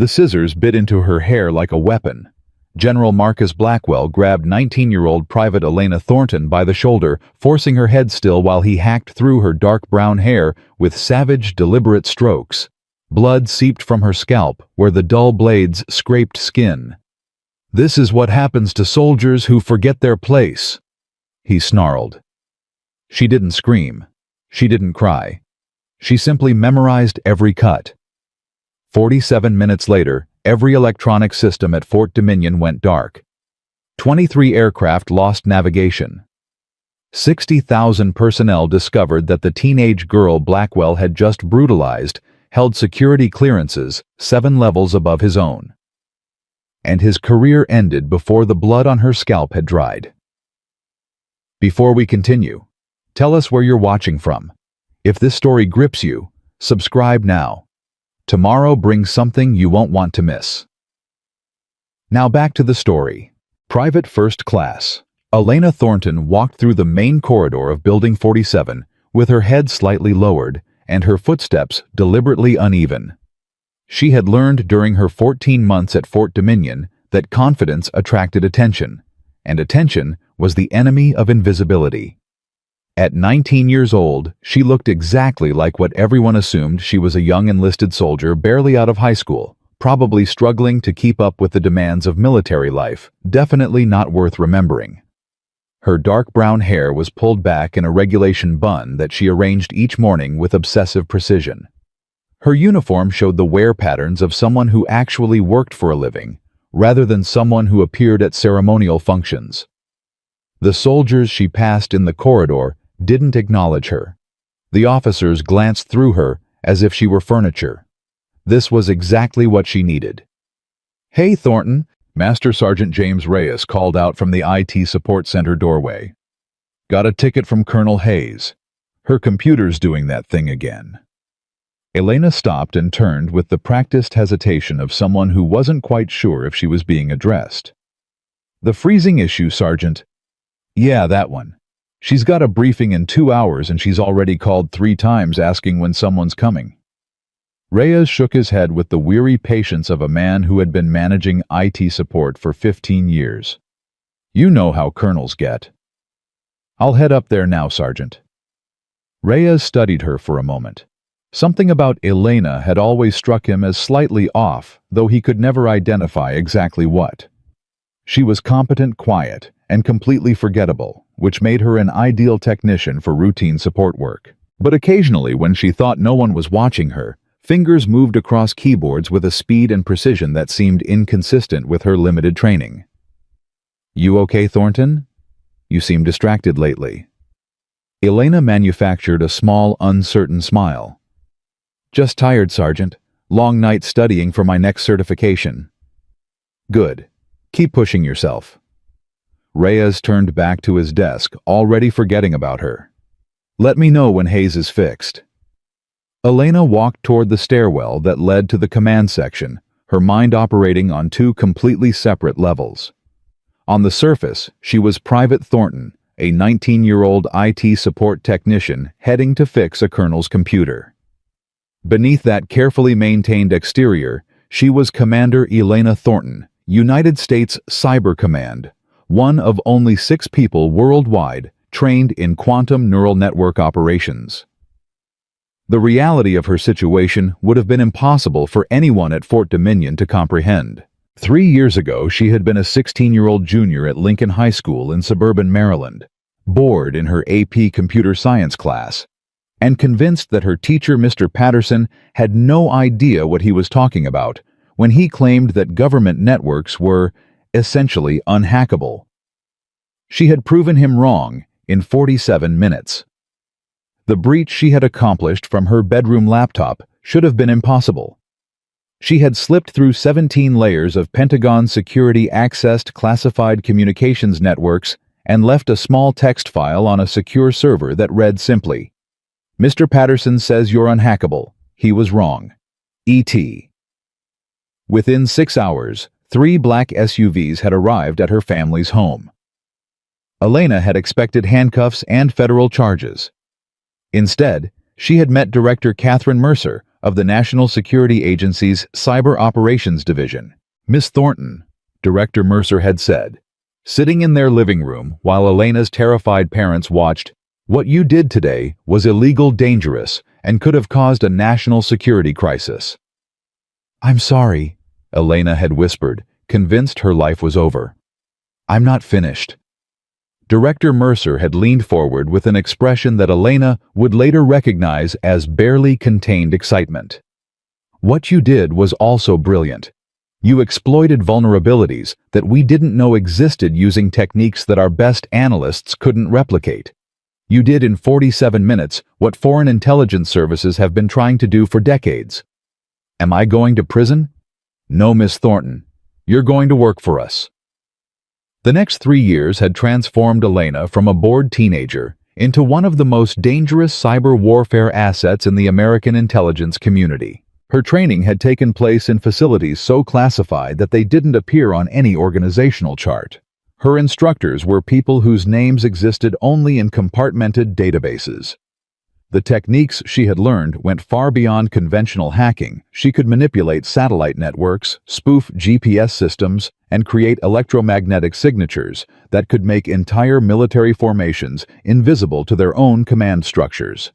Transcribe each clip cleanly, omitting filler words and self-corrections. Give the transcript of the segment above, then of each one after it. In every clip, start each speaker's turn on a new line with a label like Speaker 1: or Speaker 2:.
Speaker 1: The scissors bit into her hair like a weapon. General Marcus Blackwell grabbed 19-year-old Private Elena Thornton by the shoulder, forcing her head still while he hacked through her dark brown hair with savage, deliberate strokes. Blood seeped from her scalp, where the dull blades scraped skin. "This is what happens to soldiers who forget their place," he snarled. She didn't scream. She didn't cry. She simply memorized every cut. 47 minutes later, every electronic system at Fort Dominion went dark. 23 aircraft lost navigation. 60,000 personnel discovered that the teenage girl Blackwell had just brutalized held security clearances 7 levels above his own. And his career ended before the blood on her scalp had dried. Before we continue, tell us where you're watching from. If this story grips you, subscribe now. Tomorrow brings something you won't want to miss. Now back to the story. Private First Class. Elena Thornton walked through the main corridor of Building 47 with her head slightly lowered and her footsteps deliberately uneven. She had learned during her 14 months at Fort Dominion that confidence attracted attention, and attention was the enemy of invisibility. At 19 years old, she looked exactly like what everyone assumed. She was a young enlisted soldier barely out of high school, probably struggling to keep up with the demands of military life, definitely not worth remembering. Her dark brown hair was pulled back in a regulation bun that she arranged each morning with obsessive precision. Her uniform showed the wear patterns of someone who actually worked for a living, rather than someone who appeared at ceremonial functions. The soldiers she passed in the corridor didn't acknowledge her. The officers glanced through her as if she were furniture. This was exactly what she needed. "Hey, Thornton," Master Sergeant James Reyes called out from the IT support center doorway. "Got a ticket from Colonel Hayes. Her computer's doing that thing again." Elena stopped and turned with the practiced hesitation of someone who wasn't quite sure if she was being addressed. "The freezing issue, Sergeant." "Yeah, that one. She's got a briefing in 2 hours and she's already called 3 times asking when someone's coming." Reyes shook his head with the weary patience of a man who had been managing IT support for 15 years. "You know how colonels get." "I'll head up there now, Sergeant." Reyes studied her for a moment. Something about Elena had always struck him as slightly off, though he could never identify exactly what. She was competent, quiet, and completely forgettable, which made her an ideal technician for routine support work. But occasionally, when she thought no one was watching her, fingers moved across keyboards with a speed and precision that seemed inconsistent with her limited training. "You okay, Thornton? You seem distracted lately." Elena manufactured a small, uncertain smile. "Just tired, Sergeant. Long night studying for my next certification." "Good. Keep pushing yourself." Reyes turned back to his desk, already forgetting about her. "Let me know when Hayes is fixed." Elena walked toward the stairwell that led to the command section, her mind operating on 2 completely separate levels. On the surface, she was Private Thornton, a 19-year-old IT support technician heading to fix a colonel's computer. Beneath that carefully maintained exterior, she was Commander Elena Thornton, United States Cyber Command, one of only 6 people worldwide trained in quantum neural network operations. The reality of her situation would have been impossible for anyone at Fort Dominion to comprehend. 3 years ago, she had been a 16-year-old junior at Lincoln High School in suburban Maryland, bored in her AP computer science class, and convinced that her teacher, Mr. Patterson, had no idea what he was talking about when he claimed that government networks were essentially unhackable. She had proven him wrong in 47 minutes. The breach she had accomplished from her bedroom laptop should have been impossible. She had slipped through 17 layers of Pentagon security-accessed classified communications networks and left a small text file on a secure server that read simply, "Mr. Patterson says you're unhackable. He was wrong. E.T." Within 6 hours, 3 black SUVs had arrived at her family's home. Elena had expected handcuffs and federal charges. Instead, she had met Director Catherine Mercer, of the National Security Agency's Cyber Operations Division. Miss Thornton, Director Mercer had said, sitting in their living room while Elena's terrified parents watched, "What you did today was illegal, dangerous, and could have caused a national security crisis." "I'm sorry," Elena had whispered, convinced her life was over. "I'm not finished." Director Mercer had leaned forward with an expression that Elena would later recognize as barely contained excitement. "What you did was also brilliant. You exploited vulnerabilities that we didn't know existed using techniques that our best analysts couldn't replicate. You did in 47 minutes what foreign intelligence services have been trying to do for decades. Am I going to prison? No, Miss Thornton. You're going to work for us." The next 3 years had transformed Elena from a bored teenager into one of the most dangerous cyber warfare assets in the American intelligence community. Her training had taken place in facilities so classified that they didn't appear on any organizational chart. Her instructors were people whose names existed only in compartmented databases. The techniques she had learned went far beyond conventional hacking. She could manipulate satellite networks, spoof GPS systems, and create electromagnetic signatures that could make entire military formations invisible to their own command structures.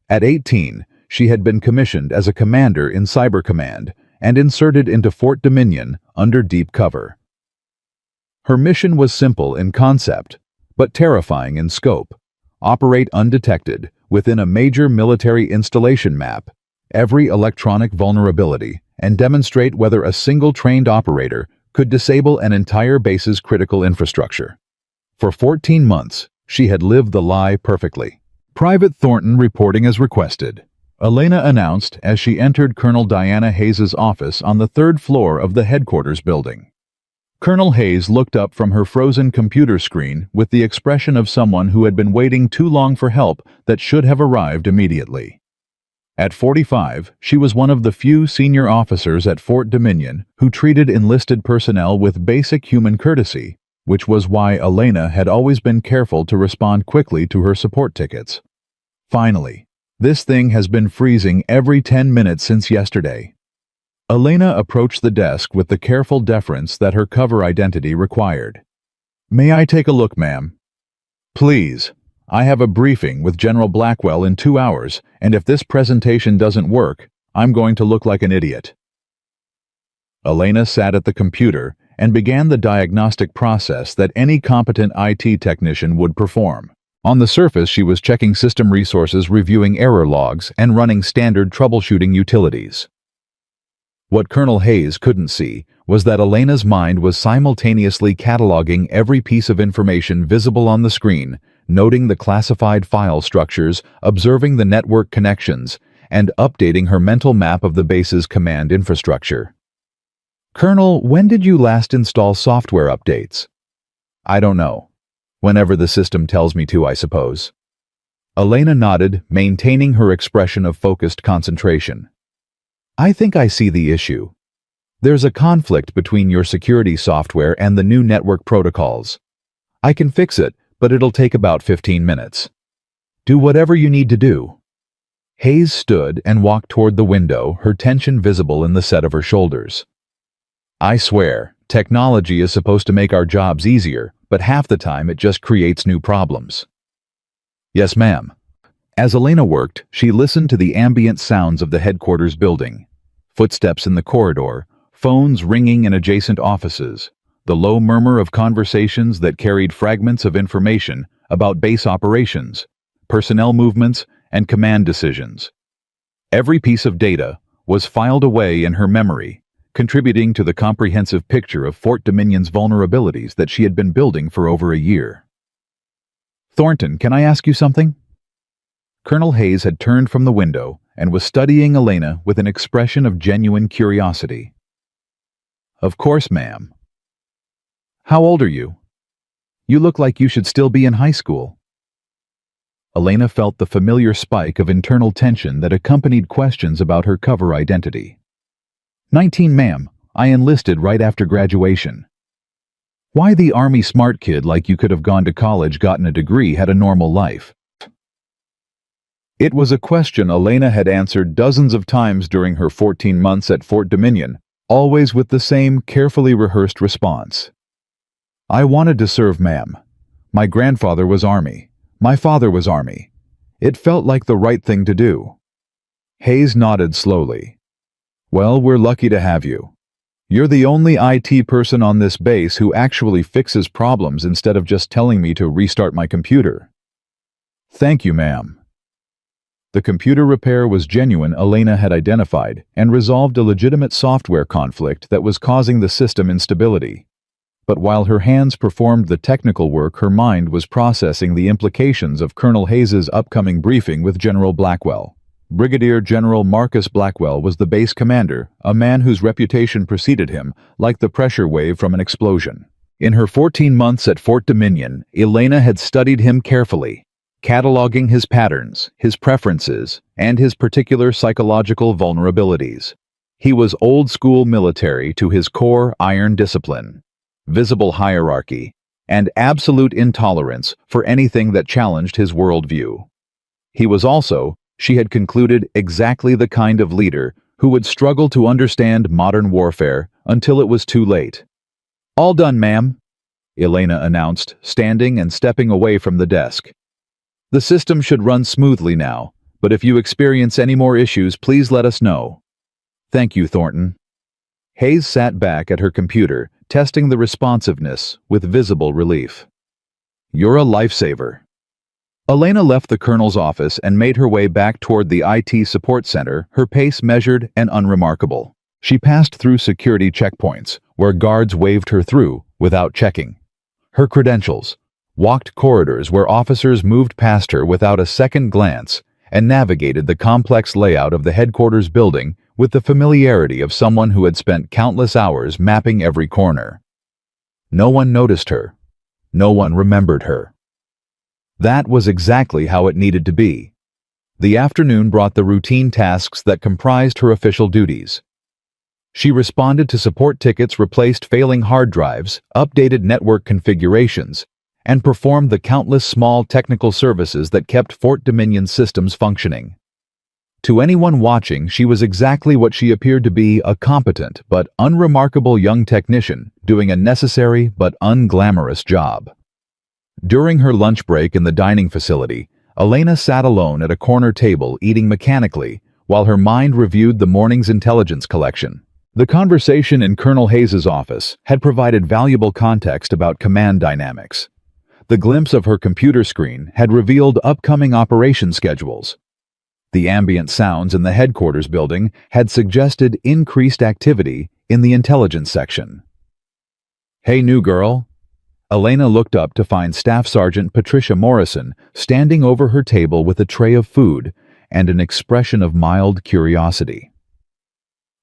Speaker 1: At 18, she had been commissioned as a commander in Cyber Command and inserted into Fort Dominion under deep cover. Her mission was simple in concept, but terrifying in scope. Operate undetected within a major military installation map every electronic vulnerability and demonstrate whether a single trained operator could disable an entire base's critical infrastructure. For 14 months, she had lived the lie perfectly. "Private Thornton reporting as requested," Elena announced as she entered Colonel Diana Hayes's office on the 3rd floor of the headquarters building. Colonel Hayes looked up from her frozen computer screen with the expression of someone who had been waiting too long for help that should have arrived immediately. At 45, she was one of the few senior officers at Fort Dominion who treated enlisted personnel with basic human courtesy, which was why Elena had always been careful to respond quickly to her support tickets. "Finally, this thing has been freezing every 10 minutes since yesterday." Elena approached the desk with the careful deference that her cover identity required. "May I take a look, ma'am?" "Please. I have a briefing with General Blackwell in 2 hours, and if this presentation doesn't work, I'm going to look like an idiot." Elena sat at the computer and began the diagnostic process that any competent IT technician would perform. On the surface, she was checking system resources, reviewing error logs, and running standard troubleshooting utilities. What Colonel Hayes couldn't see was that Elena's mind was simultaneously cataloging every piece of information visible on the screen, noting the classified file structures, observing the network connections, and updating her mental map of the base's command infrastructure. "Colonel, when did you last install software updates?" "I don't know. Whenever the system tells me to, I suppose." Elena nodded, maintaining her expression of focused concentration. "I think I see the issue. There's a conflict between your security software and the new network protocols. I can fix it, but it'll take about 15 minutes. Do whatever you need to do." Hayes stood and walked toward the window, her tension visible in the set of her shoulders. "I swear, technology is supposed to make our jobs easier, but half the time it just creates new problems." "Yes, ma'am." As Elena worked, she listened to the ambient sounds of the headquarters building. Footsteps in the corridor, phones ringing in adjacent offices, the low murmur of conversations that carried fragments of information about base operations, personnel movements, and command decisions. Every piece of data was filed away in her memory, contributing to the comprehensive picture of Fort Dominion's vulnerabilities that she had been building for over a year. "Thornton, can I ask you something?" Colonel Hayes had turned from the window and was studying Elena with an expression of genuine curiosity. "Of course, ma'am." "How old are you? You look like you should still be in high school." Elena felt the familiar spike of internal tension that accompanied questions about her cover identity. 19, ma'am. I enlisted right after graduation." "Why the Army smart kid like you could have gone to college, gotten a degree, had a normal life?" It was a question Elena had answered dozens of times during her 14 months at Fort Dominion, always with the same carefully rehearsed response. I wanted to serve, ma'am. My grandfather was Army. My father was Army. It felt like the right thing to do. Hayes nodded slowly. Well, we're lucky to have you. You're the only IT person on this base who actually fixes problems instead of just telling me to restart my computer. Thank you, ma'am. The computer repair was genuine. Elena had identified and resolved a legitimate software conflict that was causing the system instability. But while her hands performed the technical work, her mind was processing the implications of Colonel Hayes's upcoming briefing with General Blackwell. Brigadier General Marcus Blackwell was the base commander, a man whose reputation preceded him, like the pressure wave from an explosion. In her 14 months at Fort Dominion, Elena had studied him carefully, cataloging his patterns, his preferences, and his particular psychological vulnerabilities. He was old-school military to his core iron discipline, visible hierarchy, and absolute intolerance for anything that challenged his worldview. He was also, she had concluded, exactly the kind of leader who would struggle to understand modern warfare until it was too late. All done, ma'am, Elena announced, standing and stepping away from the desk. The system should run smoothly now, but if you experience any more issues, please let us know. Thank you, Thornton. Hayes sat back at her computer, testing the responsiveness with visible relief. You're a lifesaver. Elena left the colonel's office and made her way back toward the IT support center, her pace measured and unremarkable. She passed through security checkpoints, where guards waved her through without checking her credentials, walked corridors where officers moved past her without a second glance, and navigated the complex layout of the headquarters building with the familiarity of someone who had spent countless hours mapping every corner. No one noticed her. No one remembered her. That was exactly how it needed to be. The afternoon brought the routine tasks that comprised her official duties. She responded to support tickets, replaced failing hard drives, updated network configurations, and performed the countless small technical services that kept Fort Dominion systems functioning. To anyone watching, she was exactly what she appeared to be, a competent but unremarkable young technician doing a necessary but unglamorous job. During her lunch break in the dining facility, Elena sat alone at a corner table eating mechanically while her mind reviewed the morning's intelligence collection. The conversation in Colonel Hayes's office had provided valuable context about command dynamics. The glimpse of her computer screen had revealed upcoming operation schedules. The ambient sounds in the headquarters building had suggested increased activity in the intelligence section. Hey, new girl. Elena looked up to find Staff Sergeant Patricia Morrison standing over her table with a tray of food and an expression of mild curiosity.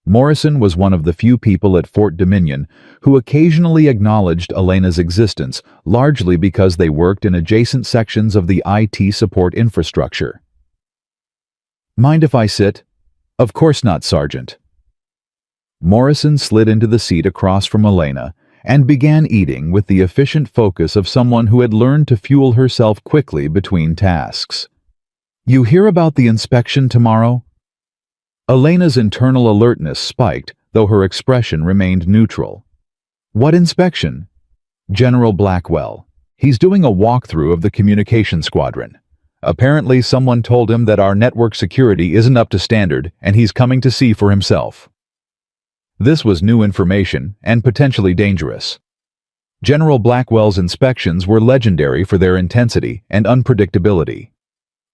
Speaker 1: Morrison was one of the few people at Fort Dominion who occasionally acknowledged Elena's existence, largely because they worked in adjacent sections of the IT support infrastructure. Mind if I sit? Of course not, Sergeant. Morrison slid into the seat across from Elena and began eating with the efficient focus of someone who had learned to fuel herself quickly between tasks. You hear about the inspection tomorrow? Elena's internal alertness spiked, though her expression remained neutral. What inspection? General Blackwell. He's doing a walkthrough of the communication squadron. Apparently someone told him that our network security isn't up to standard and he's coming to see for himself. This was new information and potentially dangerous. General Blackwell's inspections were legendary for their intensity and unpredictability.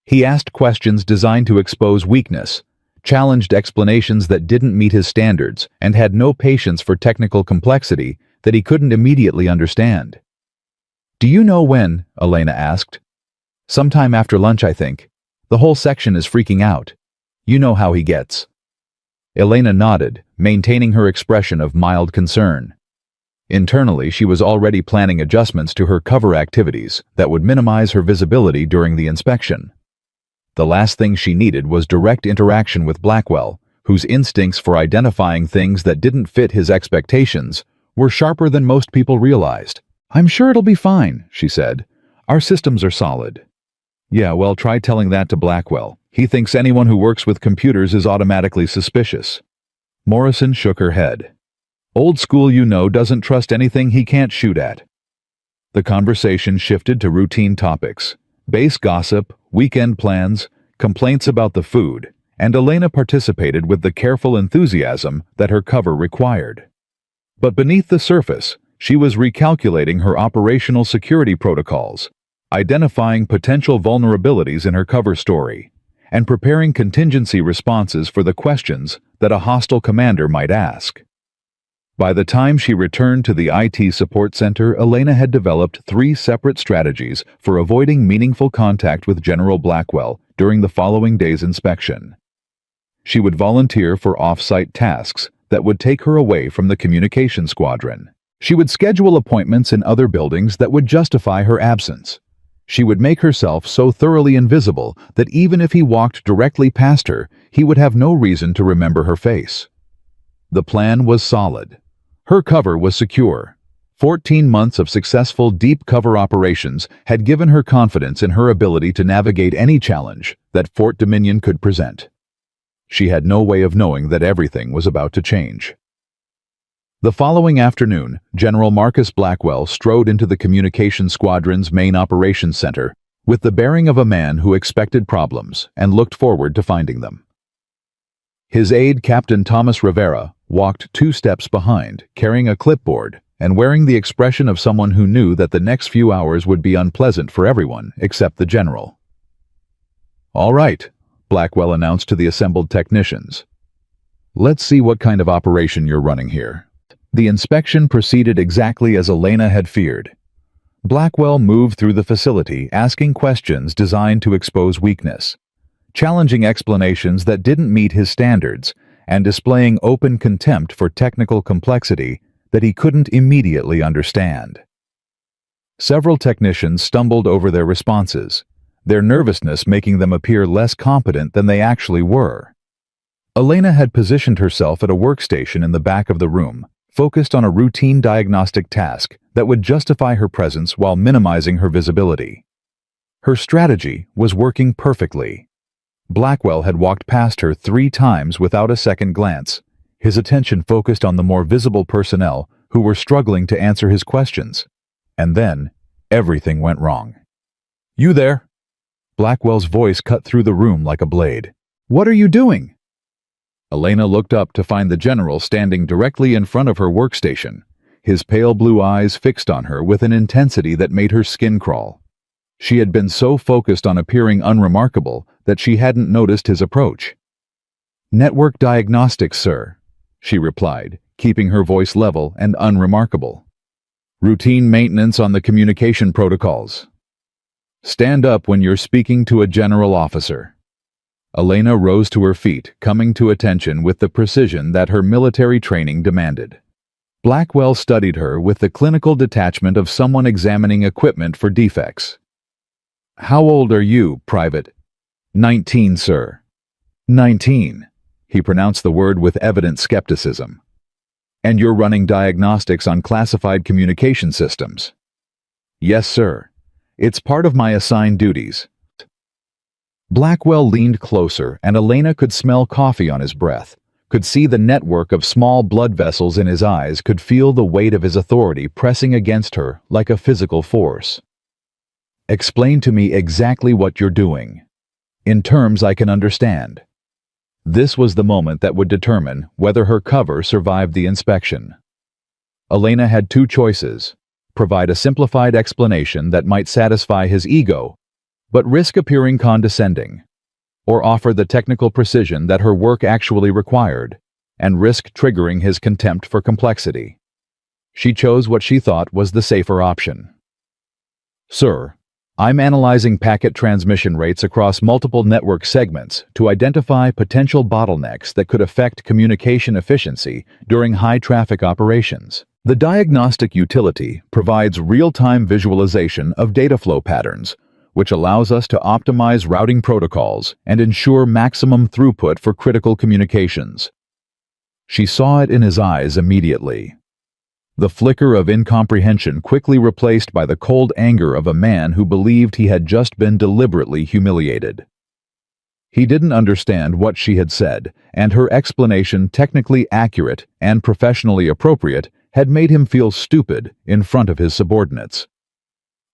Speaker 1: He asked questions designed to expose weakness, challenged explanations that didn't meet his standards, and had no patience for technical complexity that he couldn't immediately understand. Do you know when? Elena asked. Sometime after lunch, I think. The whole section is freaking out. You know how he gets. Elena nodded, maintaining her expression of mild concern. Internally, she was already planning adjustments to her cover activities that would minimize her visibility during the inspection. The last thing she needed was direct interaction with Blackwell, whose instincts for identifying things that didn't fit his expectations were sharper than most people realized. I'm sure it'll be fine, she said. Our systems are solid. Yeah, well, try telling that to Blackwell. He thinks anyone who works with computers is automatically suspicious. Morrison shook her head. Old school, doesn't trust anything he can't shoot at. The conversation shifted to routine topics: base gossip, weekend plans, complaints about the food, and Elena participated with the careful enthusiasm that her cover required. But beneath the surface, she was recalculating her operational security protocols, identifying potential vulnerabilities in her cover story, and preparing contingency responses for the questions that a hostile commander might ask. By the time she returned to the IT support center, Elena had developed 3 separate strategies for avoiding meaningful contact with General Blackwell during the following day's inspection. She would volunteer for off-site tasks that would take her away from the communication squadron. She would schedule appointments in other buildings that would justify her absence. She would make herself so thoroughly invisible that even if he walked directly past her, he would have no reason to remember her face. The plan was solid. Her cover was secure. 14 months of successful deep cover operations had given her confidence in her ability to navigate any challenge that Fort Dominion could present. She had no way of knowing that everything was about to change. The following afternoon, General Marcus Blackwell strode into the Communications Squadron's main operations center with the bearing of a man who expected problems and looked forward to finding them. His aide, Captain Thomas Rivera, walked 2 steps behind, carrying a clipboard and wearing the expression of someone who knew that the next few hours would be unpleasant for everyone except the general. "All right," Blackwell announced to the assembled technicians. "Let's see what kind of operation you're running here." The inspection proceeded exactly as Elena had feared. Blackwell moved through the facility, asking questions designed to expose weakness, challenging explanations that didn't meet his standards, and displaying open contempt for technical complexity that he couldn't immediately understand. Several technicians stumbled over their responses, their nervousness making them appear less competent than they actually were. Elena had positioned herself at a workstation in the back of the room, focused on a routine diagnostic task that would justify her presence while minimizing her visibility. Her strategy was working perfectly. Blackwell had walked past her 3 times without a second glance, his attention focused on the more visible personnel who were struggling to answer his questions. And then, everything went wrong. "You there?" Blackwell's voice cut through the room like a blade. "What are you doing?" Elena looked up to find the general standing directly in front of her workstation, his pale blue eyes fixed on her with an intensity that made her skin crawl. She had been so focused on appearing unremarkable that she hadn't noticed his approach. "Network diagnostics, sir," she replied, keeping her voice level and unremarkable. "Routine maintenance on the communication protocols. Stand up when you're speaking to a general officer." Elena rose to her feet, coming to attention with the precision that her military training demanded. Blackwell studied her with the clinical detachment of someone examining equipment for defects. "How old are you, Private?" 19, sir." 19. He pronounced the word with evident skepticism. "And you're running diagnostics on classified communication systems?" "Yes, sir. It's part of my assigned duties." Blackwell leaned closer, and Elena could smell coffee on his breath, could see the network of small blood vessels in his eyes, could feel the weight of his authority pressing against her like a physical force. "Explain to me exactly what you're doing, in terms I can understand." This was the moment that would determine whether her cover survived the inspection. Elena had 2 choices: provide a simplified explanation that might satisfy his ego, but risk appearing condescending, or offer the technical precision that her work actually required, and risk triggering his contempt for complexity. She chose what she thought was the safer option. "Sir, I'm analyzing packet transmission rates across multiple network segments to identify potential bottlenecks that could affect communication efficiency during high-traffic operations. The diagnostic utility provides real-time visualization of data flow patterns, which allows us to optimize routing protocols and ensure maximum throughput for critical communications." She saw it in his eyes immediately. the flicker of incomprehension quickly replaced by the cold anger of a man who believed he had just been deliberately humiliated. He didn't understand what she had said, and her explanation, technically accurate and professionally appropriate, had made him feel stupid in front of his subordinates.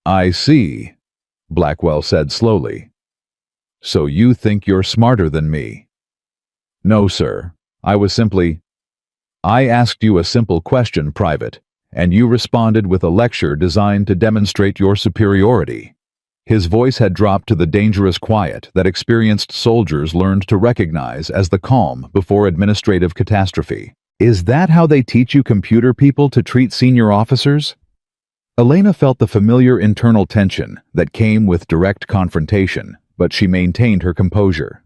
Speaker 1: "I see," Blackwell said slowly. "So you think you're smarter than me?" "No, sir. I asked you a simple question, Private, and you responded with a lecture designed to demonstrate your superiority." His voice had dropped to the dangerous quiet that experienced soldiers learned to recognize as the calm before administrative catastrophe. "Is that how they teach you computer people to treat senior officers?" Elena felt the familiar internal tension that came with direct confrontation, but she maintained her composure.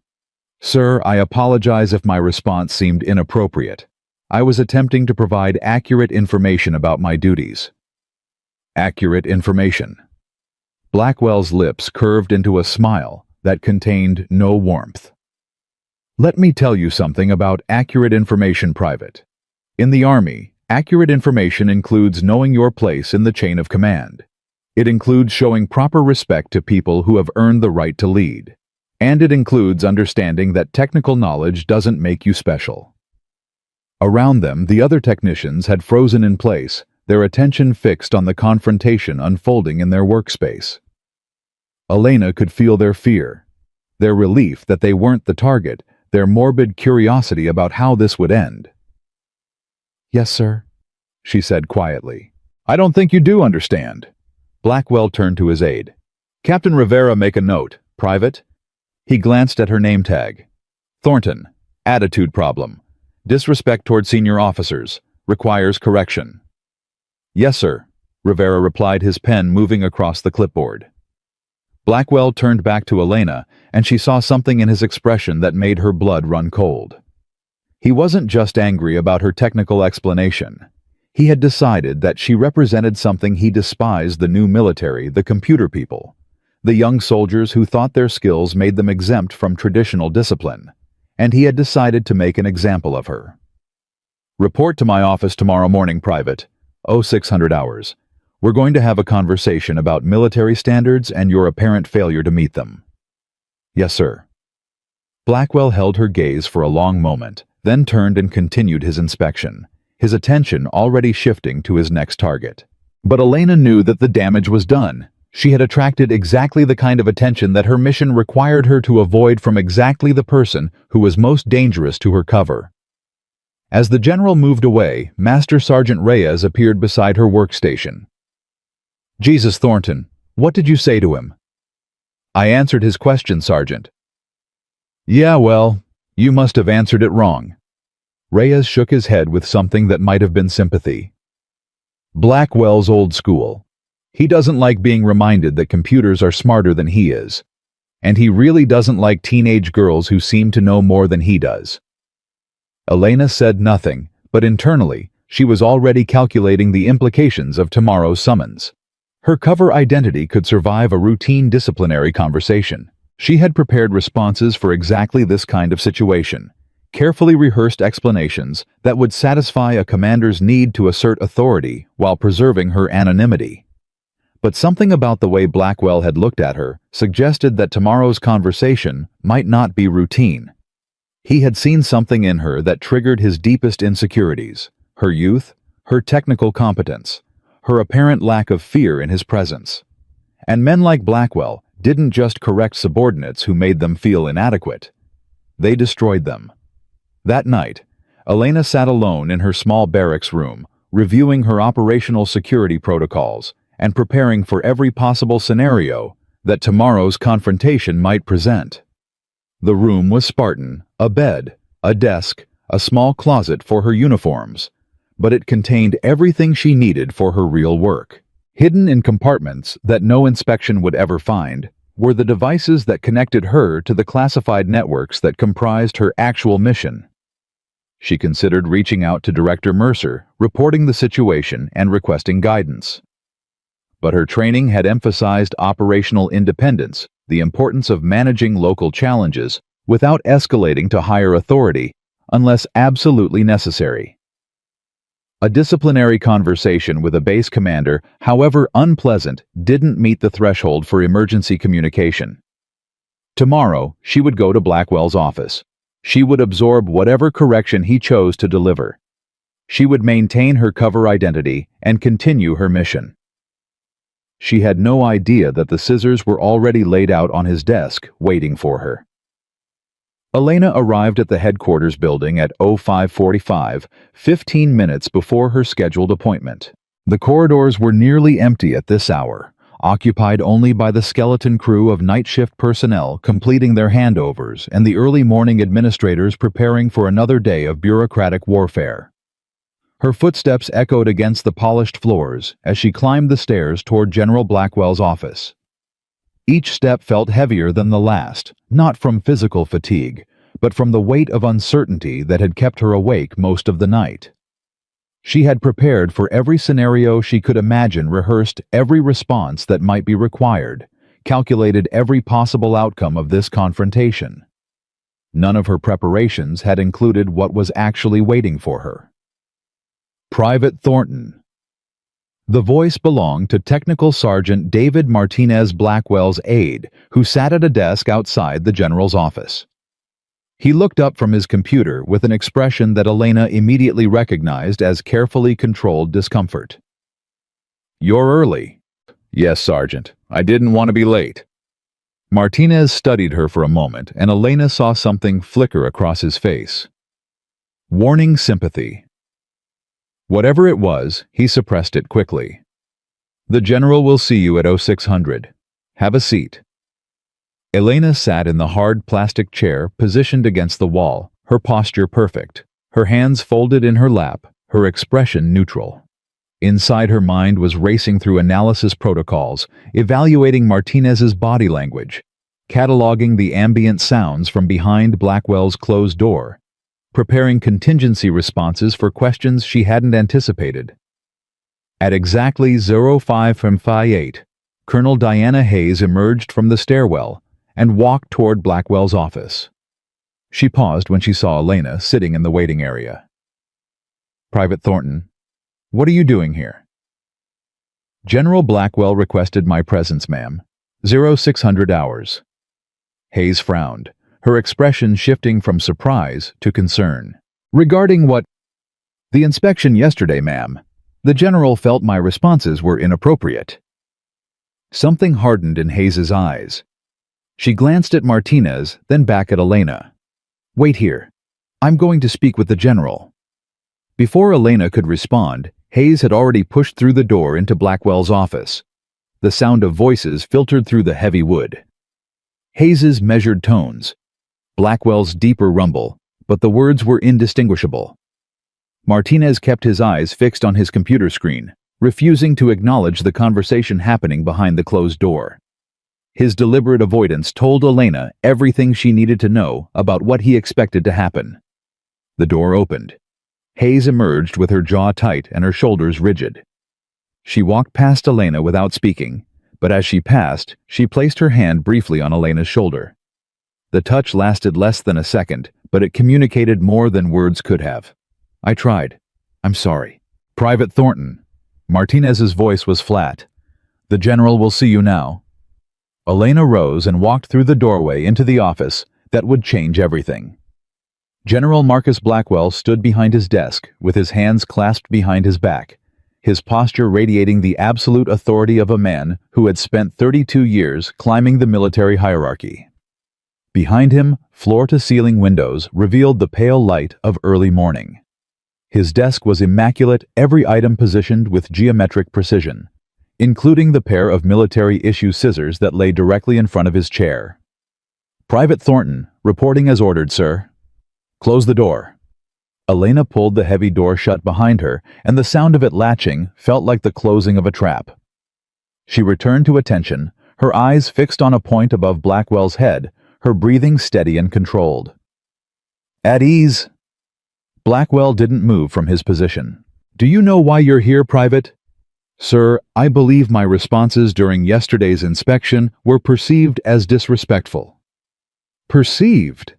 Speaker 1: "Sir, I apologize if my response seemed inappropriate. I was attempting to provide accurate information about my duties." Accurate information. Blackwell's lips curved into a smile that contained no warmth. "Let me tell you something about accurate information, Private. In the Army, accurate information includes knowing your place in the chain of command. It includes showing proper respect to people who have earned the right to lead. And it includes understanding that technical knowledge doesn't make you special." Around them, the other technicians had frozen in place, their attention fixed on the confrontation unfolding in their workspace. Elena could feel their fear, their relief that they weren't the target, their morbid curiosity about how this would end. "Yes, sir," she said quietly. "I don't think you do understand." Blackwell turned to his aide. "Captain Rivera, make a note. Private." He glanced at her name tag. "Thornton, attitude problem. Disrespect toward senior officers. Requires correction." "Yes, sir," Rivera replied, his pen moving across the clipboard. Blackwell turned back to Elena, and she saw something in his expression that made her blood run cold. He wasn't just angry about her technical explanation. He had decided that she represented something he despised: the new military, the computer people, the young soldiers who thought their skills made them exempt from traditional discipline, and he had decided to make an example of her. "Report to my office tomorrow morning, Private. 0600 hours. We're going to have a conversation about military standards and your apparent failure to meet them." "Yes, sir." Blackwell held her gaze for a long moment, then turned and continued his inspection, his attention already shifting to his next target. But Elena knew that the damage was done. She had attracted exactly the kind of attention that her mission required her to avoid from exactly the person who was most dangerous to her cover. As the general moved away, Master Sergeant Reyes appeared beside her workstation. "Jesus, Thornton, what did you say to him?" "I answered his question, Sergeant." "Yeah, well, you must have answered it wrong." Reyes shook his head with something that might have been sympathy. "Blackwell's old school. He doesn't like being reminded that computers are smarter than he is. And he really doesn't like teenage girls who seem to know more than he does." Elena said nothing, but internally, she was already calculating the implications of tomorrow's summons. Her cover identity could survive a routine disciplinary conversation. She had prepared responses for exactly this kind of situation, carefully rehearsed explanations that would satisfy a commander's need to assert authority while preserving her anonymity. But something about the way Blackwell had looked at her suggested that tomorrow's conversation might not be routine. He had seen something in her that triggered his deepest insecurities: her youth, her technical competence, her apparent lack of fear in his presence. And men like Blackwell didn't just correct subordinates who made them feel inadequate. They destroyed them. That night, Elena sat alone in her small barracks room, reviewing her operational security protocols and preparing for every possible scenario that tomorrow's confrontation might present. The room was Spartan: a bed, a desk, a small closet for her uniforms, but it contained everything she needed for her real work. Hidden in compartments that no inspection would ever find were the devices that connected her to the classified networks that comprised her actual mission. She considered reaching out to Director Mercer, reporting the situation and requesting guidance. But her training had emphasized operational independence, the importance of managing local challenges without escalating to higher authority unless absolutely necessary. A disciplinary conversation with a base commander, however unpleasant, didn't meet the threshold for emergency communication. Tomorrow, she would go to Blackwell's office. She would absorb whatever correction he chose to deliver. She would maintain her cover identity and continue her mission. She had no idea that the scissors were already laid out on his desk, waiting for her. Elena arrived at the headquarters building at 05:45, 15 minutes before her scheduled appointment. The corridors were nearly empty at this hour, occupied only by the skeleton crew of night shift personnel completing their handovers and the early morning administrators preparing for another day of bureaucratic warfare. Her footsteps echoed against the polished floors as she climbed the stairs toward General Blackwell's office. Each step felt heavier than the last, not from physical fatigue, but from the weight of uncertainty that had kept her awake most of the night. She had prepared for every scenario she could imagine, rehearsed every response that might be required, calculated every possible outcome of this confrontation. None of her preparations had included what was actually waiting for her. Private Thornton. The voice belonged to Technical Sergeant David Martinez Blackwell's aide, who sat at a desk outside the general's office. He looked up from his computer with an expression that Elena immediately recognized as carefully controlled discomfort. "You're early." "Yes, Sergeant. I didn't want to be late." Martinez studied her for a moment, and Elena saw something flicker across his face. Warning sympathy. Whatever it was, he suppressed it quickly. "The general will see you at 0600. Have a seat." Elena sat in the hard plastic chair positioned against the wall, her posture perfect, her hands folded in her lap, her expression neutral. Inside her mind was racing through analysis protocols, evaluating Martinez's body language, cataloging the ambient sounds from behind Blackwell's closed door, preparing contingency responses for questions she hadn't anticipated. At exactly 05:58, Colonel Diana Hayes emerged from the stairwell and walked toward Blackwell's office. She paused when she saw Elena sitting in the waiting area. "Private Thornton, what are you doing here?" "General Blackwell requested my presence, ma'am. 0600 hours." Hayes frowned, her expression shifting from surprise to concern. "Regarding what?" "The inspection yesterday, ma'am. The general felt my responses were inappropriate." Something hardened in Hayes's eyes. She glanced at Martinez, then back at Elena. "Wait here. I'm going to speak with the general." Before Elena could respond, Hayes had already pushed through the door into Blackwell's office. The sound of voices filtered through the heavy wood. Hayes's measured tones, Blackwell's deeper rumble, but the words were indistinguishable. Martinez kept his eyes fixed on his computer screen, refusing to acknowledge the conversation happening behind the closed door. His deliberate avoidance told Elena everything she needed to know about what he expected to happen. The door opened. Hayes emerged with her jaw tight and her shoulders rigid. She walked past Elena without speaking, but as she passed, she placed her hand briefly on Elena's shoulder. The touch lasted less than a second, but it communicated more than words could have. "I tried. I'm sorry." "Private Thornton." Martinez's voice was flat. "The general will see you now." Elena rose and walked through the doorway into the office that would change everything. General Marcus Blackwell stood behind his desk with his hands clasped behind his back, his posture radiating the absolute authority of a man who had spent 32 years climbing the military hierarchy. Behind him, floor-to-ceiling windows revealed the pale light of early morning. His desk was immaculate, every item positioned with geometric precision, including the pair of military-issue scissors that lay directly in front of his chair. "Private Thornton, reporting as ordered, sir." "Close the door." Elena pulled the heavy door shut behind her, and the sound of it latching felt like the closing of a trap. She returned to attention, her eyes fixed on a point above Blackwell's head, her breathing steady and controlled. "At ease." Blackwell didn't move from his position. "Do you know why you're here, Private?" "Sir, I believe my responses during yesterday's inspection were perceived as disrespectful." "Perceived?"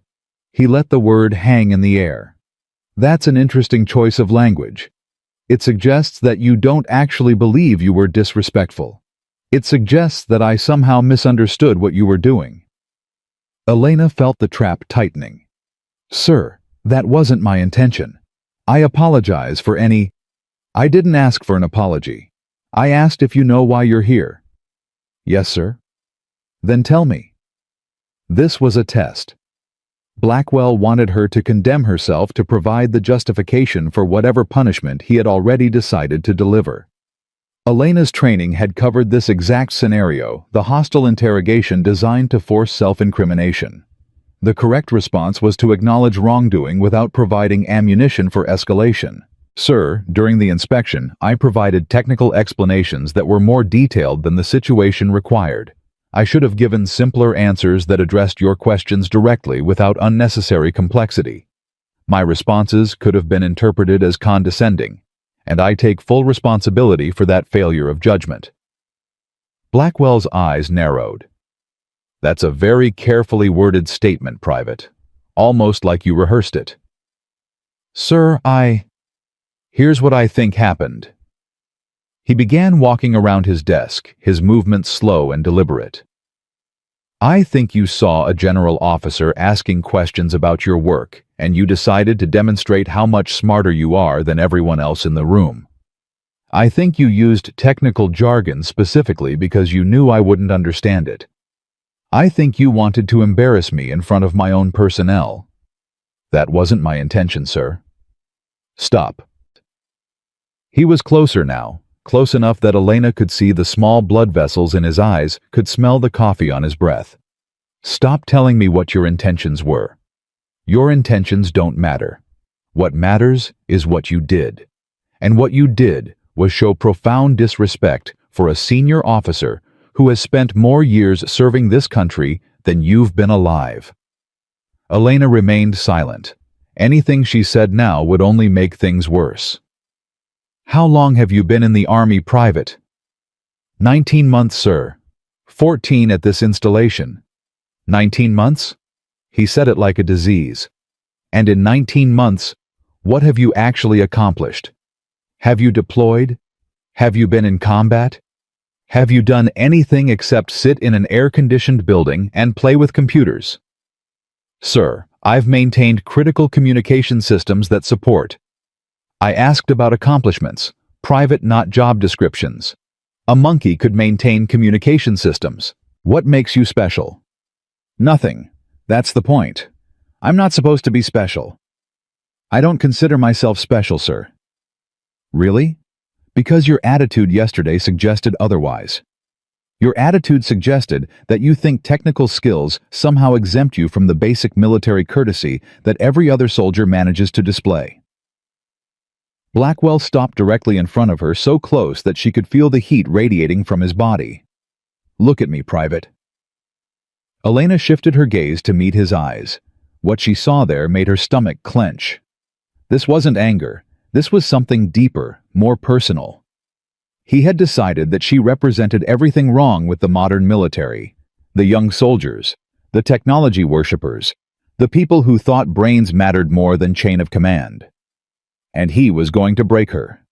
Speaker 1: He let the word hang in the air. "That's an interesting choice of language. It suggests that you don't actually believe you were disrespectful. It suggests that I somehow misunderstood what you were doing." Elena felt the trap tightening. "Sir, that wasn't my intention. I apologize for any—" "I didn't ask for an apology. I asked if you know why you're here." "Yes, sir." "Then tell me." This was a test. Blackwell wanted her to condemn herself to provide the justification for whatever punishment he had already decided to deliver. Elena's training had covered this exact scenario, the hostile interrogation designed to force self-incrimination. The correct response was to acknowledge wrongdoing without providing ammunition for escalation. "Sir, during the inspection, I provided technical explanations that were more detailed than the situation required. I should have given simpler answers that addressed your questions directly without unnecessary complexity. My responses could have been interpreted as condescending, and I take full responsibility for that failure of judgment." Blackwell's eyes narrowed. "That's a very carefully worded statement, Private. Almost like you rehearsed it." "Sir, Here's what I think happened." He began walking around his desk, his movements slow and deliberate. "I think you saw a general officer asking questions about your work, and you decided to demonstrate how much smarter you are than everyone else in the room. I think you used technical jargon specifically because you knew I wouldn't understand it. I think you wanted to embarrass me in front of my own personnel. That wasn't my intention, sir." "Stop." He was closer now, close enough that Elena could see the small blood vessels in his eyes, could smell the coffee on his breath. "Stop telling me what your intentions were. Your intentions don't matter. What matters is what you did. And what you did was show profound disrespect for a senior officer who has spent more years serving this country than you've been alive." Elena remained silent. Anything she said now would only make things worse. "How long have you been in the Army, Private?" 19 months, sir. 14 at this installation." 19 months? He said it like a disease. "And in 19 months, what have you actually accomplished? Have you deployed? Have you been in combat? Have you done anything except sit in an air-conditioned building and play with computers?" "Sir, I've maintained critical communication systems that support." I asked about accomplishments, private, not job descriptions. A monkey could maintain communication systems. What makes you special? Nothing. That's the point. I'm not supposed to be special. I don't consider myself special, sir. Really? Because your attitude yesterday suggested otherwise. Your attitude suggested that you think technical skills somehow exempt you from the basic military courtesy that every other soldier manages to display. Blackwell stopped directly in front of her, so close that she could feel the heat radiating from his body. "Look at me, Private." Elena shifted her gaze to meet his eyes. What she saw there made her stomach clench. This wasn't anger. This was something deeper, more personal. He had decided that she represented everything wrong with the modern military. The young soldiers, the technology worshippers, the people who thought brains mattered more than chain of command. And he was going to break her.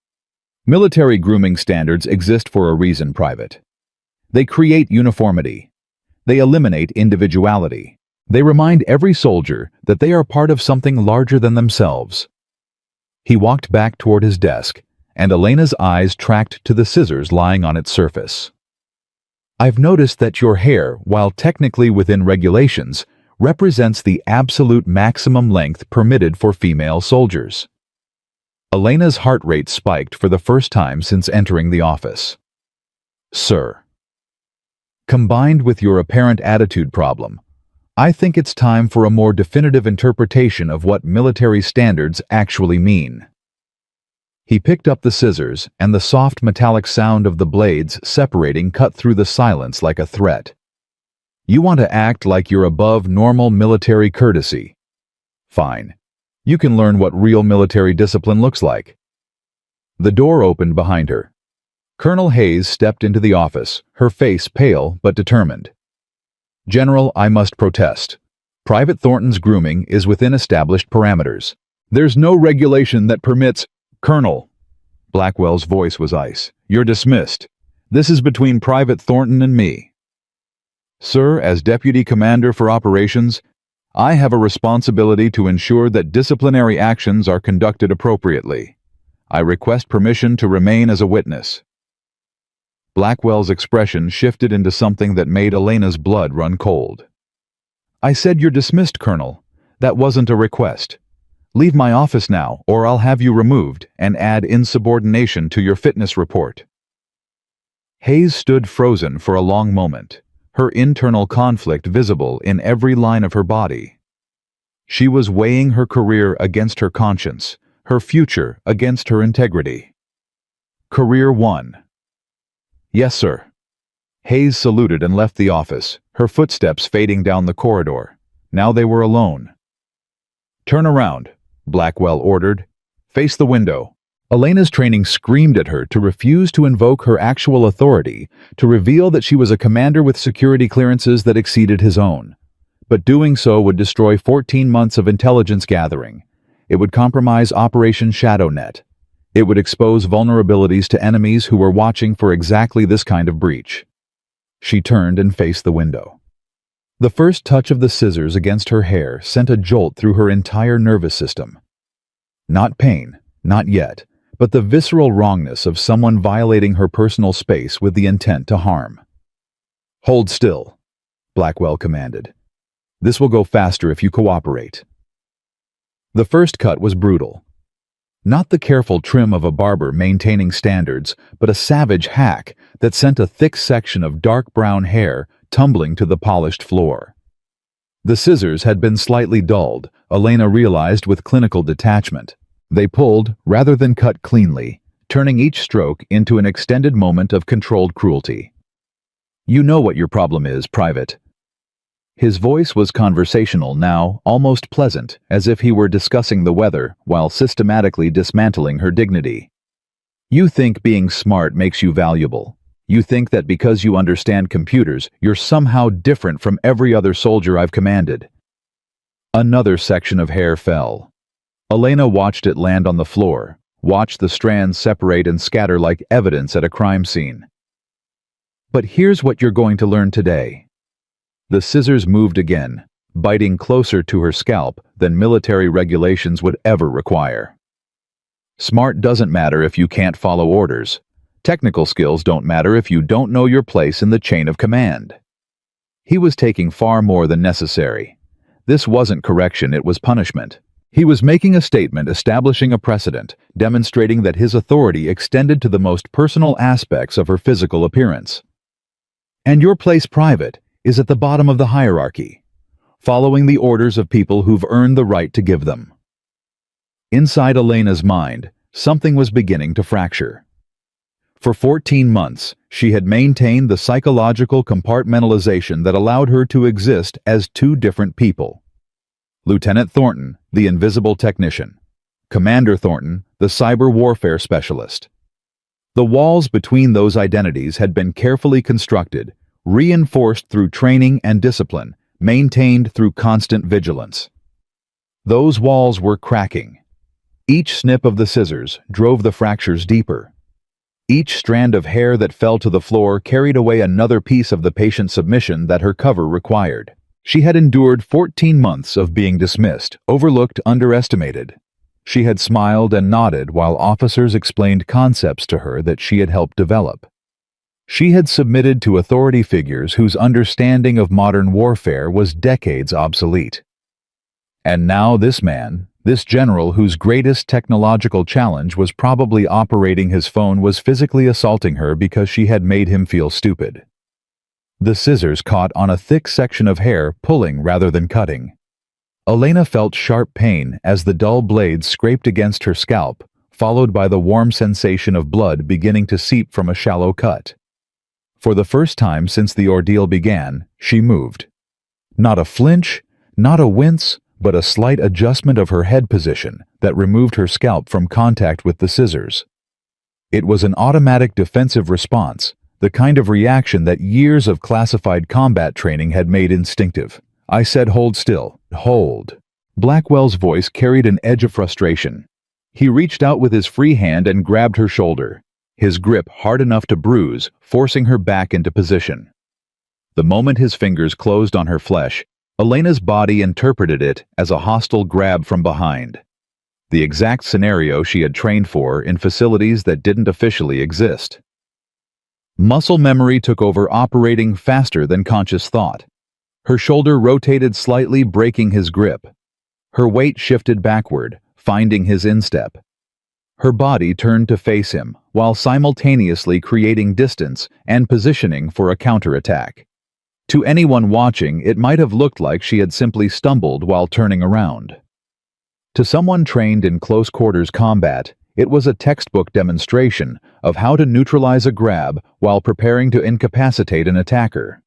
Speaker 1: Military grooming standards exist for a reason, Private. They create uniformity. They eliminate individuality. They remind every soldier that they are part of something larger than themselves. He walked back toward his desk, and Elena's eyes tracked to the scissors lying on its surface. "I've noticed that your hair, while technically within regulations, represents the absolute maximum length permitted for female soldiers." Elena's heart rate spiked for the first time since entering the office. "Sir, combined with your apparent attitude problem, I think it's time for a more definitive interpretation of what military standards actually mean." He picked up the scissors, and the soft metallic sound of the blades separating cut through the silence like a threat. "You want to act like you're above normal military courtesy. Fine. You can learn what real military discipline looks like." The door opened behind her. Colonel Hayes stepped into the office, her face pale but determined. "General, I must protest. Private Thornton's grooming is within established parameters. There's no regulation that permits—" "Colonel, Blackwell's voice was ice. "You're dismissed. This is between Private Thornton and me. Sir, as Deputy Commander for Operations, I have a responsibility to ensure that disciplinary actions are conducted appropriately. I request permission to remain as a witness." Blackwell's expression shifted into something that made Elena's blood run cold. "I said you're dismissed, Colonel. That wasn't a request. Leave my office now, or I'll have you removed and add insubordination to your fitness report." Hayes stood frozen for a long moment, her internal conflict visible in every line of her body. She was weighing her career against her conscience, her future against her integrity. Career 1. "Yes, sir." Hayes saluted and left the office, her footsteps fading down the corridor. Now they were alone. "Turn around," Blackwell ordered. "Face the window." Elena's training screamed at her to refuse to invoke her actual authority, to reveal that she was a commander with security clearances that exceeded his own. But doing so would destroy 14 months of intelligence gathering. It would compromise Operation ShadowNet. It would expose vulnerabilities to enemies who were watching for exactly this kind of breach. She turned and faced the window. The first touch of the scissors against her hair sent a jolt through her entire nervous system. Not pain, not yet, but the visceral wrongness of someone violating her personal space with the intent to harm. "Hold still," Blackwell commanded. "This will go faster if you cooperate." The first cut was brutal. Not the careful trim of a barber maintaining standards, but a savage hack that sent a thick section of dark brown hair tumbling to the polished floor. The scissors had been slightly dulled, Elena realized with clinical detachment. They pulled rather than cut cleanly, turning each stroke into an extended moment of controlled cruelty. "You know what your problem is, Private." His voice was conversational now, almost pleasant, as if he were discussing the weather while systematically dismantling her dignity. "You think being smart makes you valuable. You think that because you understand computers, you're somehow different from every other soldier I've commanded." Another section of hair fell. Elena watched it land on the floor, watched the strands separate and scatter like evidence at a crime scene. "But here's what you're going to learn today." The scissors moved again, biting closer to her scalp than military regulations would ever require. "Smart doesn't matter if you can't follow orders. Technical skills don't matter if you don't know your place in the chain of command." He was taking far more than necessary. This wasn't correction, it was punishment. He was making a statement establishing a precedent, demonstrating that his authority extended to the most personal aspects of her physical appearance. "And your place, Private, is at the bottom of the hierarchy, following the orders of people who've earned the right to give them." Inside Elena's mind, something was beginning to fracture. For 14 months, she had maintained the psychological compartmentalization that allowed her to exist as two different people. Lieutenant Thornton, the invisible technician. Commander Thornton, the cyber warfare specialist. The walls between those identities had been carefully constructed, reinforced through training and discipline, maintained through constant vigilance. Those walls were cracking. Each snip of the scissors drove the fractures deeper. Each strand of hair that fell to the floor carried away another piece of the patient submission that her cover required. She had endured 14 months of being dismissed, overlooked, underestimated. She had smiled and nodded while officers explained concepts to her that she had helped develop. She had submitted to authority figures whose understanding of modern warfare was decades obsolete. And now this man, this general whose greatest technological challenge was probably operating his phone, was physically assaulting her because she had made him feel stupid. The scissors caught on a thick section of hair, pulling rather than cutting. Elena felt sharp pain as the dull blades scraped against her scalp, followed by the warm sensation of blood beginning to seep from a shallow cut. For the first time since the ordeal began, she moved. Not a flinch, not a wince, but a slight adjustment of her head position that removed her scalp from contact with the scissors. It was an automatic defensive response, the kind of reaction that years of classified combat training had made instinctive. "I said hold still. Hold." Blackwell's voice carried an edge of frustration. He reached out with his free hand and grabbed her shoulder, his grip hard enough to bruise, forcing her back into position. The moment his fingers closed on her flesh, Elena's body interpreted it as a hostile grab from behind. The exact scenario she had trained for in facilities that didn't officially exist. Muscle memory took over, operating faster than conscious thought. Her shoulder rotated slightly, breaking his grip. Her weight shifted backward, finding his instep. Her body turned to face him, while simultaneously creating distance and positioning for a counterattack. To anyone watching, it might have looked like she had simply stumbled while turning around. To someone trained in close-quarters combat, it was a textbook demonstration of how to neutralize a grab while preparing to incapacitate an attacker.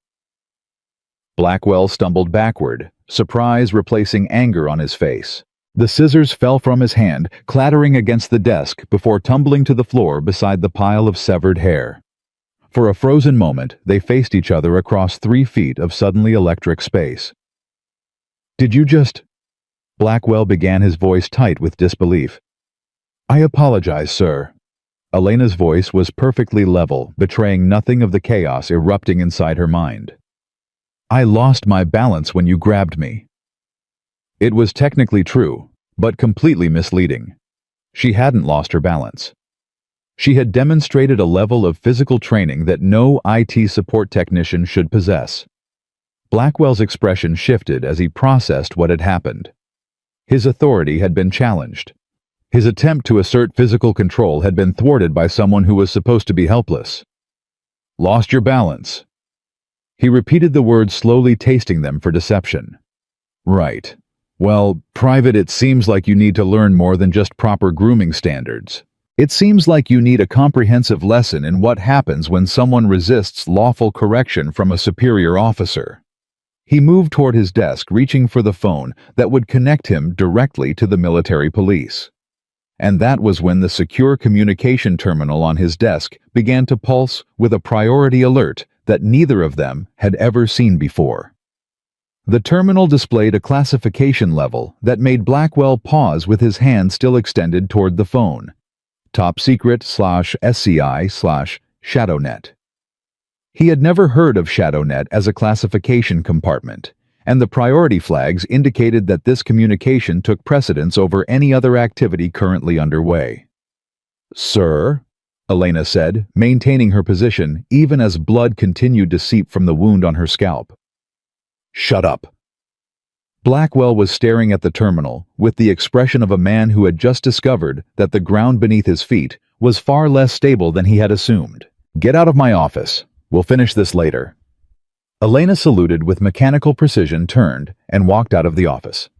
Speaker 1: Blackwell stumbled backward, surprise replacing anger on his face. The scissors fell from his hand, clattering against the desk before tumbling to the floor beside the pile of severed hair. For a frozen moment, they faced each other across 3 feet of suddenly electric space. "Did you just—" Blackwell began, his voice tight with disbelief. "I apologize, sir." Elena's voice was perfectly level, betraying nothing of the chaos erupting inside her mind. "I lost my balance when you grabbed me." It was technically true, but completely misleading. She hadn't lost her balance. She had demonstrated a level of physical training that no IT support technician should possess. Blackwell's expression shifted as he processed what had happened. His authority had been challenged. His attempt to assert physical control had been thwarted by someone who was supposed to be helpless. "Lost your balance." He repeated the words, slowly tasting them for deception. "Right. Well, Private, it seems like you need to learn more than just proper grooming standards. It seems like you need a comprehensive lesson in what happens when someone resists lawful correction from a superior officer." He moved toward his desk, reaching for the phone that would connect him directly to the military police. And that was when the secure communication terminal on his desk began to pulse with a priority alert that neither of them had ever seen before. The terminal displayed a classification level that made Blackwell pause with his hand still extended toward the phone. Top secret/SCI/ShadowNet. He had never heard of ShadowNet as a classification compartment, and the priority flags indicated that this communication took precedence over any other activity currently underway. "Sir," Elena said, maintaining her position even as blood continued to seep from the wound on her scalp. "Shut up." Blackwell was staring at the terminal with the expression of a man who had just discovered that the ground beneath his feet was far less stable than he had assumed. "Get out of my office. We'll finish this later." Elena saluted with mechanical precision, turned, and walked out of the office.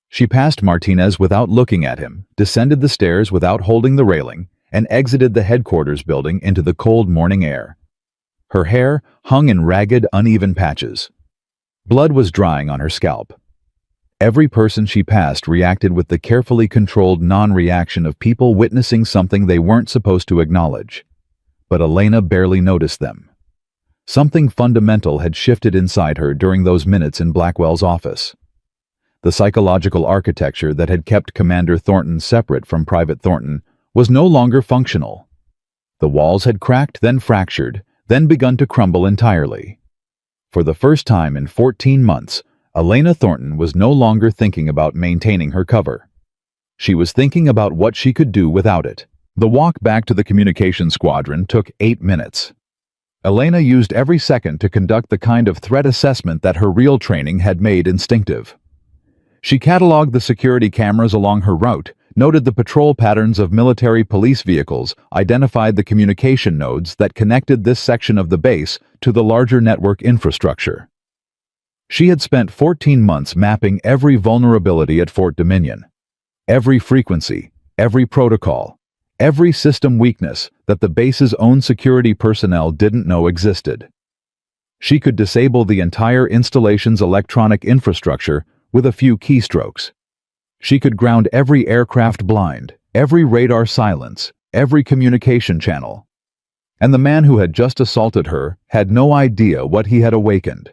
Speaker 1: She passed Martinez without looking at him, descended the stairs without holding the railing, and exited the headquarters building into the cold morning air. Her hair hung in ragged, uneven patches. Blood was drying on her scalp. Every person she passed reacted with the carefully controlled non-reaction of people witnessing something they weren't supposed to acknowledge. But Elena barely noticed them. Something fundamental had shifted inside her during those minutes in Blackwell's office. The psychological architecture that had kept Commander Thornton separate from Private Thornton was no longer functional. The walls had cracked, then fractured, then begun to crumble entirely. For the first time in 14 months, Elena Thornton was no longer thinking about maintaining her cover. She was thinking about what she could do without it. The walk back to the communication squadron took 8 minutes. Elena used every second to conduct the kind of threat assessment that her real training had made instinctive. She cataloged the security cameras along her route, noted the patrol patterns of military police vehicles, identified the communication nodes that connected this section of the base to the larger network infrastructure. She had spent 14 months mapping every vulnerability at Fort Dominion, every frequency, every protocol, every system weakness that the base's own security personnel didn't know existed. She could disable the entire installation's electronic infrastructure with a few keystrokes. She could ground every aircraft blind, every radar silence, every communication channel. And the man who had just assaulted her had no idea what he had awakened.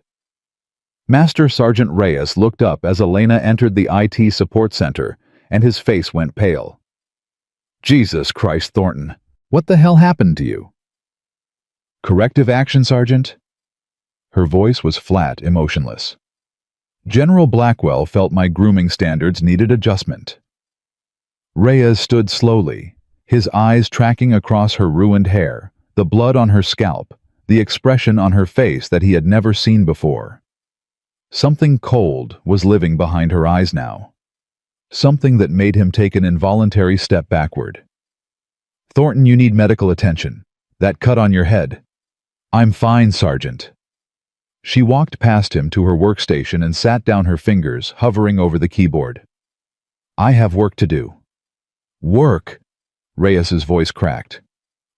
Speaker 1: Master Sergeant Reyes looked up as Elena entered the IT support center, and his face went pale. Jesus Christ, Thornton. What the hell happened to you? Corrective action, Sergeant? Her voice was flat, emotionless. General Blackwell felt my grooming standards needed adjustment. Reyes stood slowly, his eyes tracking across her ruined hair, the blood on her scalp, the expression on her face that he had never seen before. Something cold was living behind her eyes now. Something that made him take an involuntary step backward. Thornton, you need medical attention. That cut on your head. I'm fine, Sergeant. She walked past him to her workstation and sat down, her fingers hovering over the keyboard. I have work to do. Work? Reyes's voice cracked.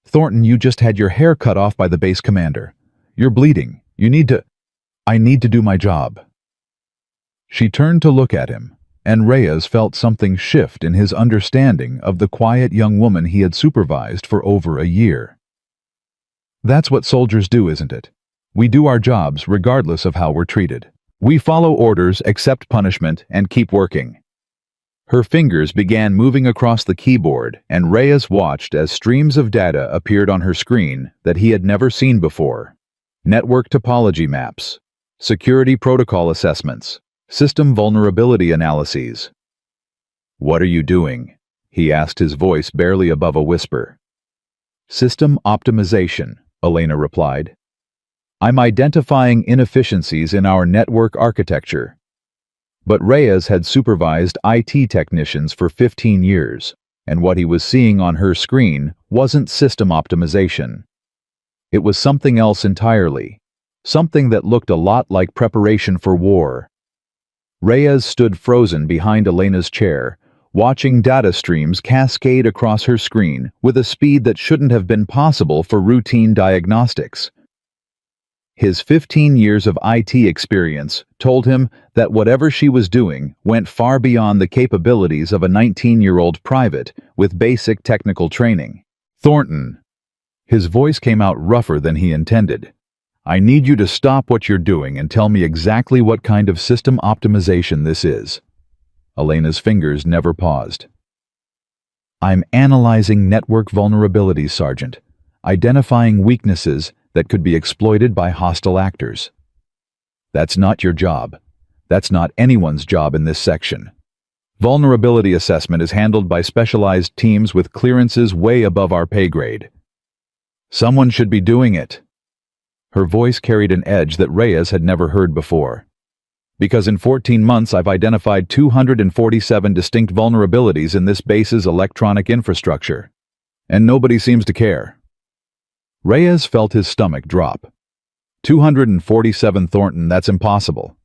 Speaker 1: Thornton, you just had your hair cut off by the base commander. You're bleeding. I need to do my job. She turned to look at him, and Reyes felt something shift in his understanding of the quiet young woman he had supervised for over a year. That's what soldiers do, isn't it? We do our jobs regardless of how we're treated. We follow orders, accept punishment, and keep working. Her fingers began moving across the keyboard, and Reyes watched as streams of data appeared on her screen that he had never seen before. Network topology maps, security protocol assessments, system vulnerability analyses. What are you doing? He asked, his voice barely above a whisper. System optimization, Elena replied. I'm identifying inefficiencies in our network architecture. But Reyes had supervised IT technicians for 15 years, and what he was seeing on her screen wasn't system optimization. It was something else entirely, something that looked a lot like preparation for war. Reyes stood frozen behind Elena's chair, watching data streams cascade across her screen with a speed that shouldn't have been possible for routine diagnostics. His 15 years of IT experience told him that whatever she was doing went far beyond the capabilities of a 19-year-old private with basic technical training. Thornton. His voice came out rougher than he intended. I need you to stop what you're doing and tell me exactly what kind of system optimization this is. Elena's fingers never paused. I'm analyzing network vulnerabilities, Sergeant, identifying weaknesses that could be exploited by hostile actors. That's not your job. That's not anyone's job in this section. Vulnerability assessment is handled by specialized teams with clearances way above our pay grade. Someone should be doing it. Her voice carried an edge that Reyes had never heard before. Because in 14 months I've identified 247 distinct vulnerabilities in this base's electronic infrastructure. And nobody seems to care. Reyes felt his stomach drop. 247, Thornton, that's impossible.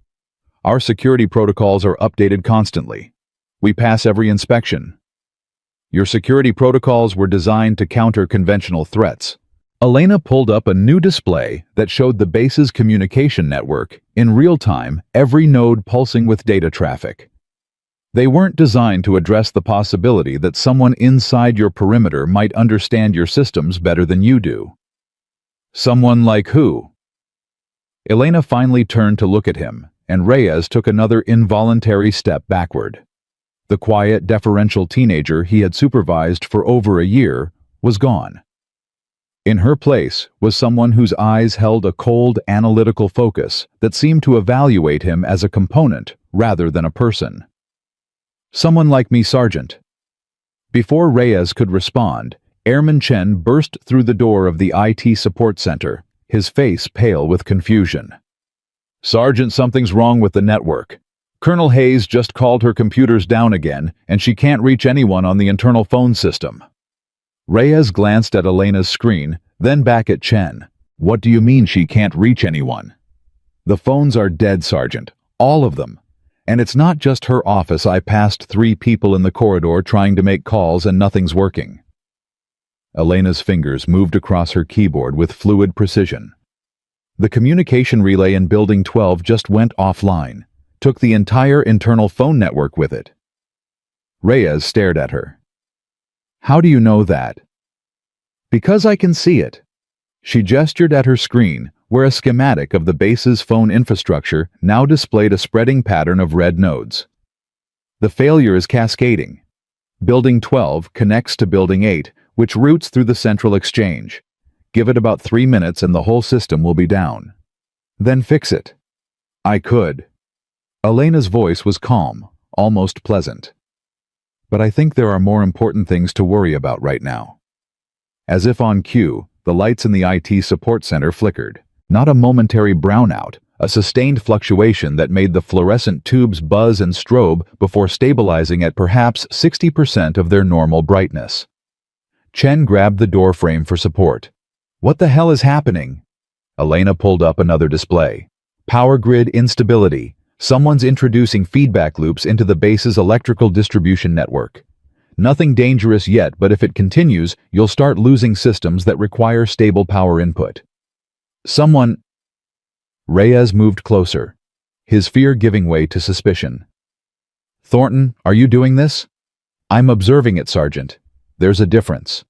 Speaker 1: Our security protocols are updated constantly. We pass every inspection. Your security protocols were designed to counter conventional threats. Elena pulled up a new display that showed the base's communication network, in real time, every node pulsing with data traffic. They weren't designed to address the possibility that someone inside your perimeter might understand your systems better than you do. Someone like who? Elena finally turned to look at him, and Reyes took another involuntary step backward. The quiet, deferential teenager he had supervised for over a year was gone. In her place was someone whose eyes held a cold, analytical focus that seemed to evaluate him as a component rather than a person. Someone like me, Sergeant. Before Reyes could respond, Airman Chen burst through the door of the IT support center, his face pale with confusion. Sergeant, something's wrong with the network. Colonel Hayes just called her computers down again, and she can't reach anyone on the internal phone system. Reyes glanced at Elena's screen, then back at Chen. What do you mean she can't reach anyone? The phones are dead, Sergeant. All of them. And it's not just her office. I passed 3 people in the corridor trying to make calls and nothing's working. Elena's fingers moved across her keyboard with fluid precision. The communication relay in Building 12 just went offline, took the entire internal phone network with it. Reyes stared at her. How do you know that? Because I can see it. She gestured at her screen, where a schematic of the base's phone infrastructure now displayed a spreading pattern of red nodes. The failure is cascading. Building 12 connects to Building 8, which routes through the central exchange. Give it about 3 minutes and the whole system will be down. Then fix it. I could. Elena's voice was calm, almost pleasant. But I think there are more important things to worry about right now. As if on cue, the lights in the IT support center flickered. Not a momentary brownout, a sustained fluctuation that made the fluorescent tubes buzz and strobe before stabilizing at perhaps 60% of their normal brightness. Chen grabbed the door frame for support. What the hell is happening? Elena pulled up another display. Power grid instability. Someone's introducing feedback loops into the base's electrical distribution network. Nothing dangerous yet, but if it continues, you'll start losing systems that require stable power input. Someone... Reyes moved closer, his fear giving way to suspicion. Thornton, are you doing this? I'm observing it, Sergeant. There's a difference.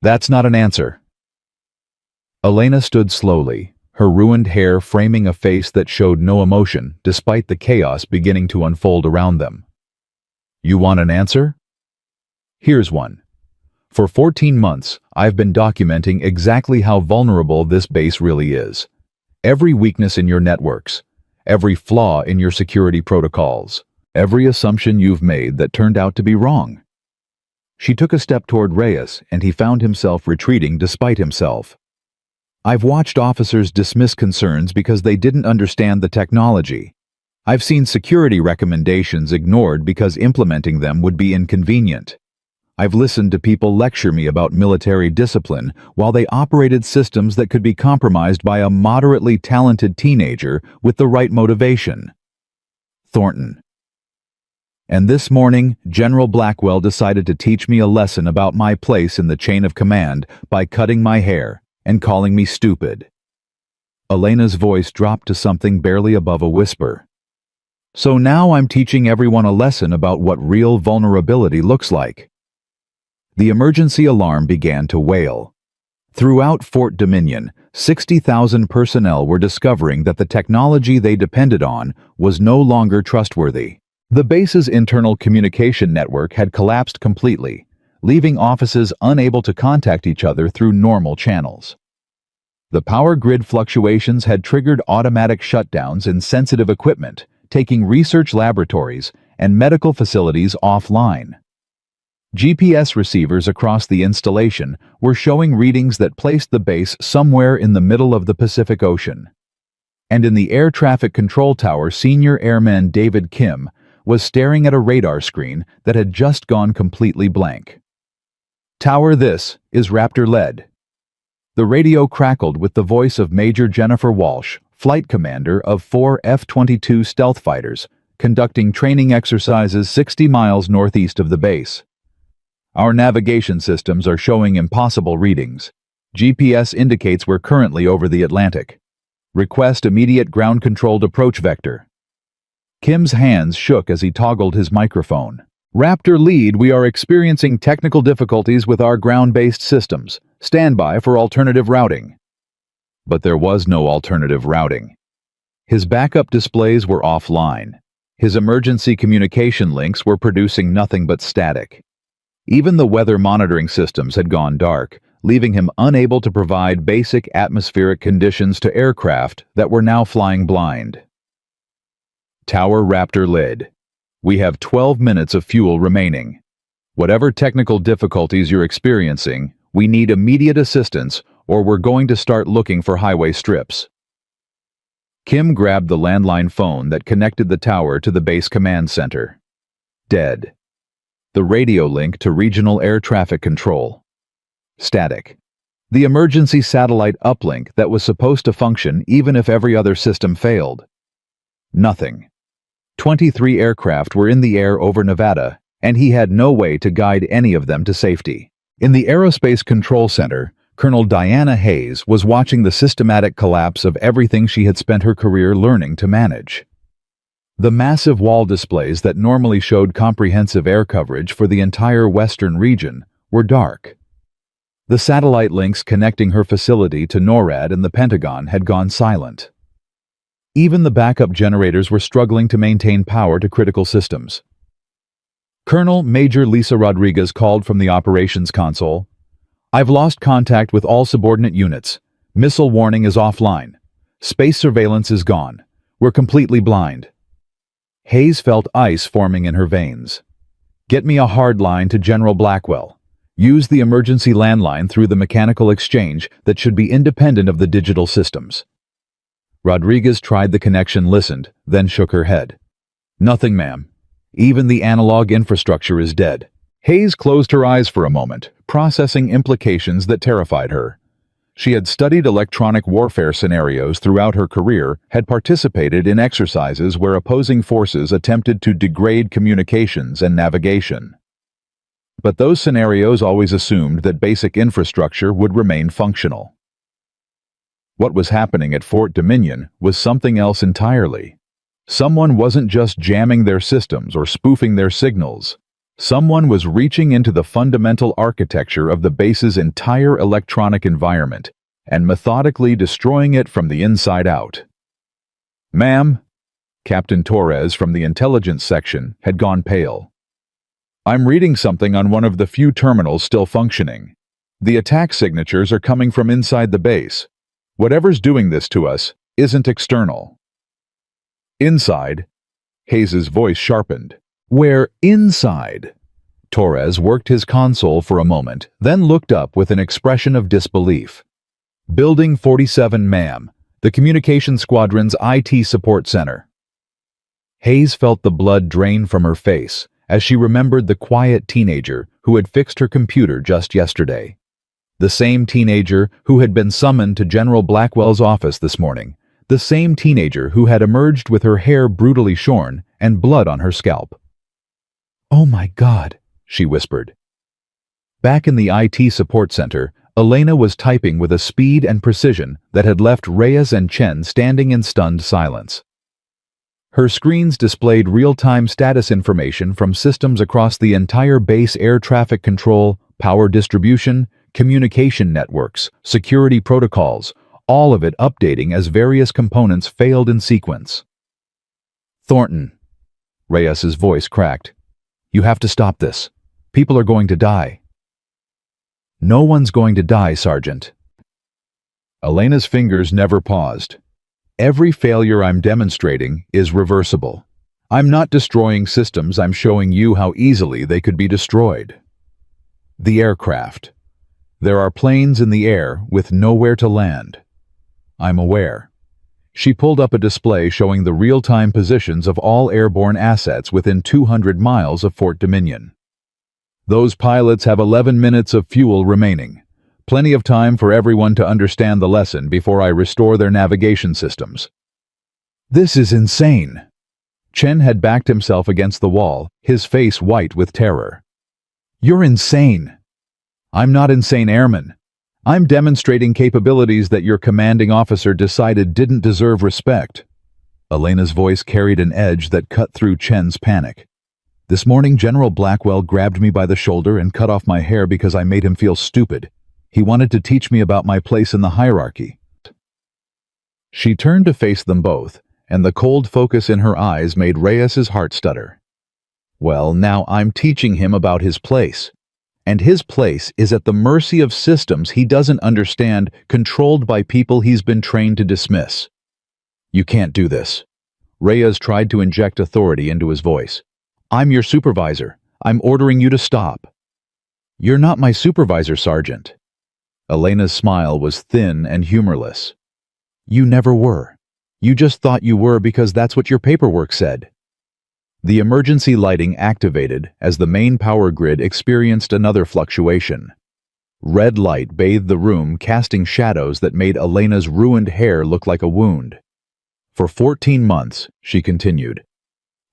Speaker 1: That's not an answer. Elena stood slowly, her ruined hair framing a face that showed no emotion despite the chaos beginning to unfold around them. You want an answer? Here's one. For 14 months, I've been documenting exactly how vulnerable this base really is. Every weakness in your networks, every flaw in your security protocols, every assumption you've made that turned out to be wrong. She took a step toward Reyes, and he found himself retreating despite himself. I've watched officers dismiss concerns because they didn't understand the technology. I've seen security recommendations ignored because implementing them would be inconvenient. I've listened to people lecture me about military discipline while they operated systems that could be compromised by a moderately talented teenager with the right motivation. Thornton. And this morning, General Blackwell decided to teach me a lesson about my place in the chain of command by cutting my hair and calling me stupid. Elena's voice dropped to something barely above a whisper. So now I'm teaching everyone a lesson about what real vulnerability looks like. The emergency alarm began to wail. Throughout Fort Dominion, 60,000 personnel were discovering that the technology they depended on was no longer trustworthy. The base's internal communication network had collapsed completely, leaving offices unable to contact each other through normal channels. The power grid fluctuations had triggered automatic shutdowns in sensitive equipment, taking research laboratories and medical facilities offline. GPS receivers across the installation were showing readings that placed the base somewhere in the middle of the Pacific Ocean. And in the Air Traffic Control Tower, Senior Airman David Kim was staring at a radar screen that had just gone completely blank. Tower, this is Raptor Lead. The radio crackled with the voice of Major Jennifer Walsh, flight commander of 4 F-22 stealth fighters, conducting training exercises 60 miles northeast of the base. Our navigation systems are showing impossible readings. GPS indicates we're currently over the Atlantic. Request immediate ground-controlled approach vector. Kim's hands shook as he toggled his microphone. Raptor lead, we are experiencing technical difficulties with our ground-based systems. Stand by for alternative routing. But there was no alternative routing. His backup displays were offline. His emergency communication links were producing nothing but static. Even the weather monitoring systems had gone dark, leaving him unable to provide basic atmospheric conditions to aircraft that were now flying blind. Tower Raptor lid. We have 12 minutes of fuel remaining. Whatever technical difficulties you're experiencing, we need immediate assistance or we're going to start looking for highway strips. Kim grabbed the landline phone that connected the tower to the base command center. Dead. The radio link to regional air traffic control. Static. The emergency satellite uplink that was supposed to function even if every other system failed. Nothing. 23 aircraft were in the air over Nevada, and he had no way to guide any of them to safety. In the Aerospace Control Center, Colonel Diana Hayes was watching the systematic collapse of everything she had spent her career learning to manage. The massive wall displays that normally showed comprehensive air coverage for the entire western region were dark. The satellite links connecting her facility to NORAD and the Pentagon had gone silent. Even the backup generators were struggling to maintain power to critical systems. Colonel Major Lisa Rodriguez called from the operations console. I've lost contact with all subordinate units. Missile warning is offline. Space surveillance is gone. We're completely blind. Hayes felt ice forming in her veins. Get me a hard line to General Blackwell. Use the emergency landline through the mechanical exchange that should be independent of the digital systems. Rodriguez tried the connection, listened, then shook her head. Nothing, ma'am. Even the analog infrastructure is dead. Hayes closed her eyes for a moment, processing implications that terrified her. She had studied electronic warfare scenarios throughout her career, had participated in exercises where opposing forces attempted to degrade communications and navigation. But those scenarios always assumed that basic infrastructure would remain functional. What was happening at Fort Dominion was something else entirely. Someone wasn't just jamming their systems or spoofing their signals. Someone was reaching into the fundamental architecture of the base's entire electronic environment and methodically destroying it from the inside out. Ma'am, Captain Torres from the intelligence section had gone pale. I'm reading something on one of the few terminals still functioning. The attack signatures are coming from inside the base. Whatever's doing this to us isn't external. Inside, Hayes's voice sharpened. Where inside? Torres worked his console for a moment, then looked up with an expression of disbelief. Building 47, ma'am. The Communication Squadron's IT Support Center. Hayes felt the blood drain from her face as she remembered the quiet teenager who had fixed her computer just yesterday. The same teenager who had been summoned to General Blackwell's office this morning. The same teenager who had emerged with her hair brutally shorn and blood on her scalp. "Oh my God," she whispered. Back in the IT support center, Elena was typing with a speed and precision that had left Reyes and Chen standing in stunned silence. Her screens displayed real-time status information from systems across the entire base: air traffic control, power distribution, communication networks, security protocols, all of it updating as various components failed in sequence. "Thornton," Reyes's voice cracked. "You have to stop this. People are going to die." "No one's going to die, Sergeant." Elena's fingers never paused. "Every failure I'm demonstrating is reversible. I'm not destroying systems, I'm showing you how easily they could be destroyed." The aircraft. There are planes in the air with nowhere to land. I'm aware. She pulled up a display showing the real-time positions of all airborne assets within 200 miles of Fort Dominion. Those pilots have 11 minutes of fuel remaining. Plenty of time for everyone to understand the lesson before I restore their navigation systems. This is insane. Chen had backed himself against the wall, his face white with terror. You're insane. I'm not insane, Airman. I'm demonstrating capabilities that your commanding officer decided didn't deserve respect. Elena's voice carried an edge that cut through Chen's panic. This morning, General Blackwell grabbed me by the shoulder and cut off my hair because I made him feel stupid. He wanted to teach me about my place in the hierarchy. She turned to face them both, and the cold focus in her eyes made Reyes's heart stutter. Well, now I'm teaching him about his place. And his place is at the mercy of systems he doesn't understand, controlled by people he's been trained to dismiss. You can't do this. Reyes tried to inject authority into his voice. I'm your supervisor. I'm ordering you to stop. You're not my supervisor, Sergeant. Elena's smile was thin and humorless. You never were. You just thought you were because that's what your paperwork said. The emergency lighting activated as the main power grid experienced another fluctuation. Red light bathed the room, casting shadows that made Elena's ruined hair look like a wound. For 14 months, she continued,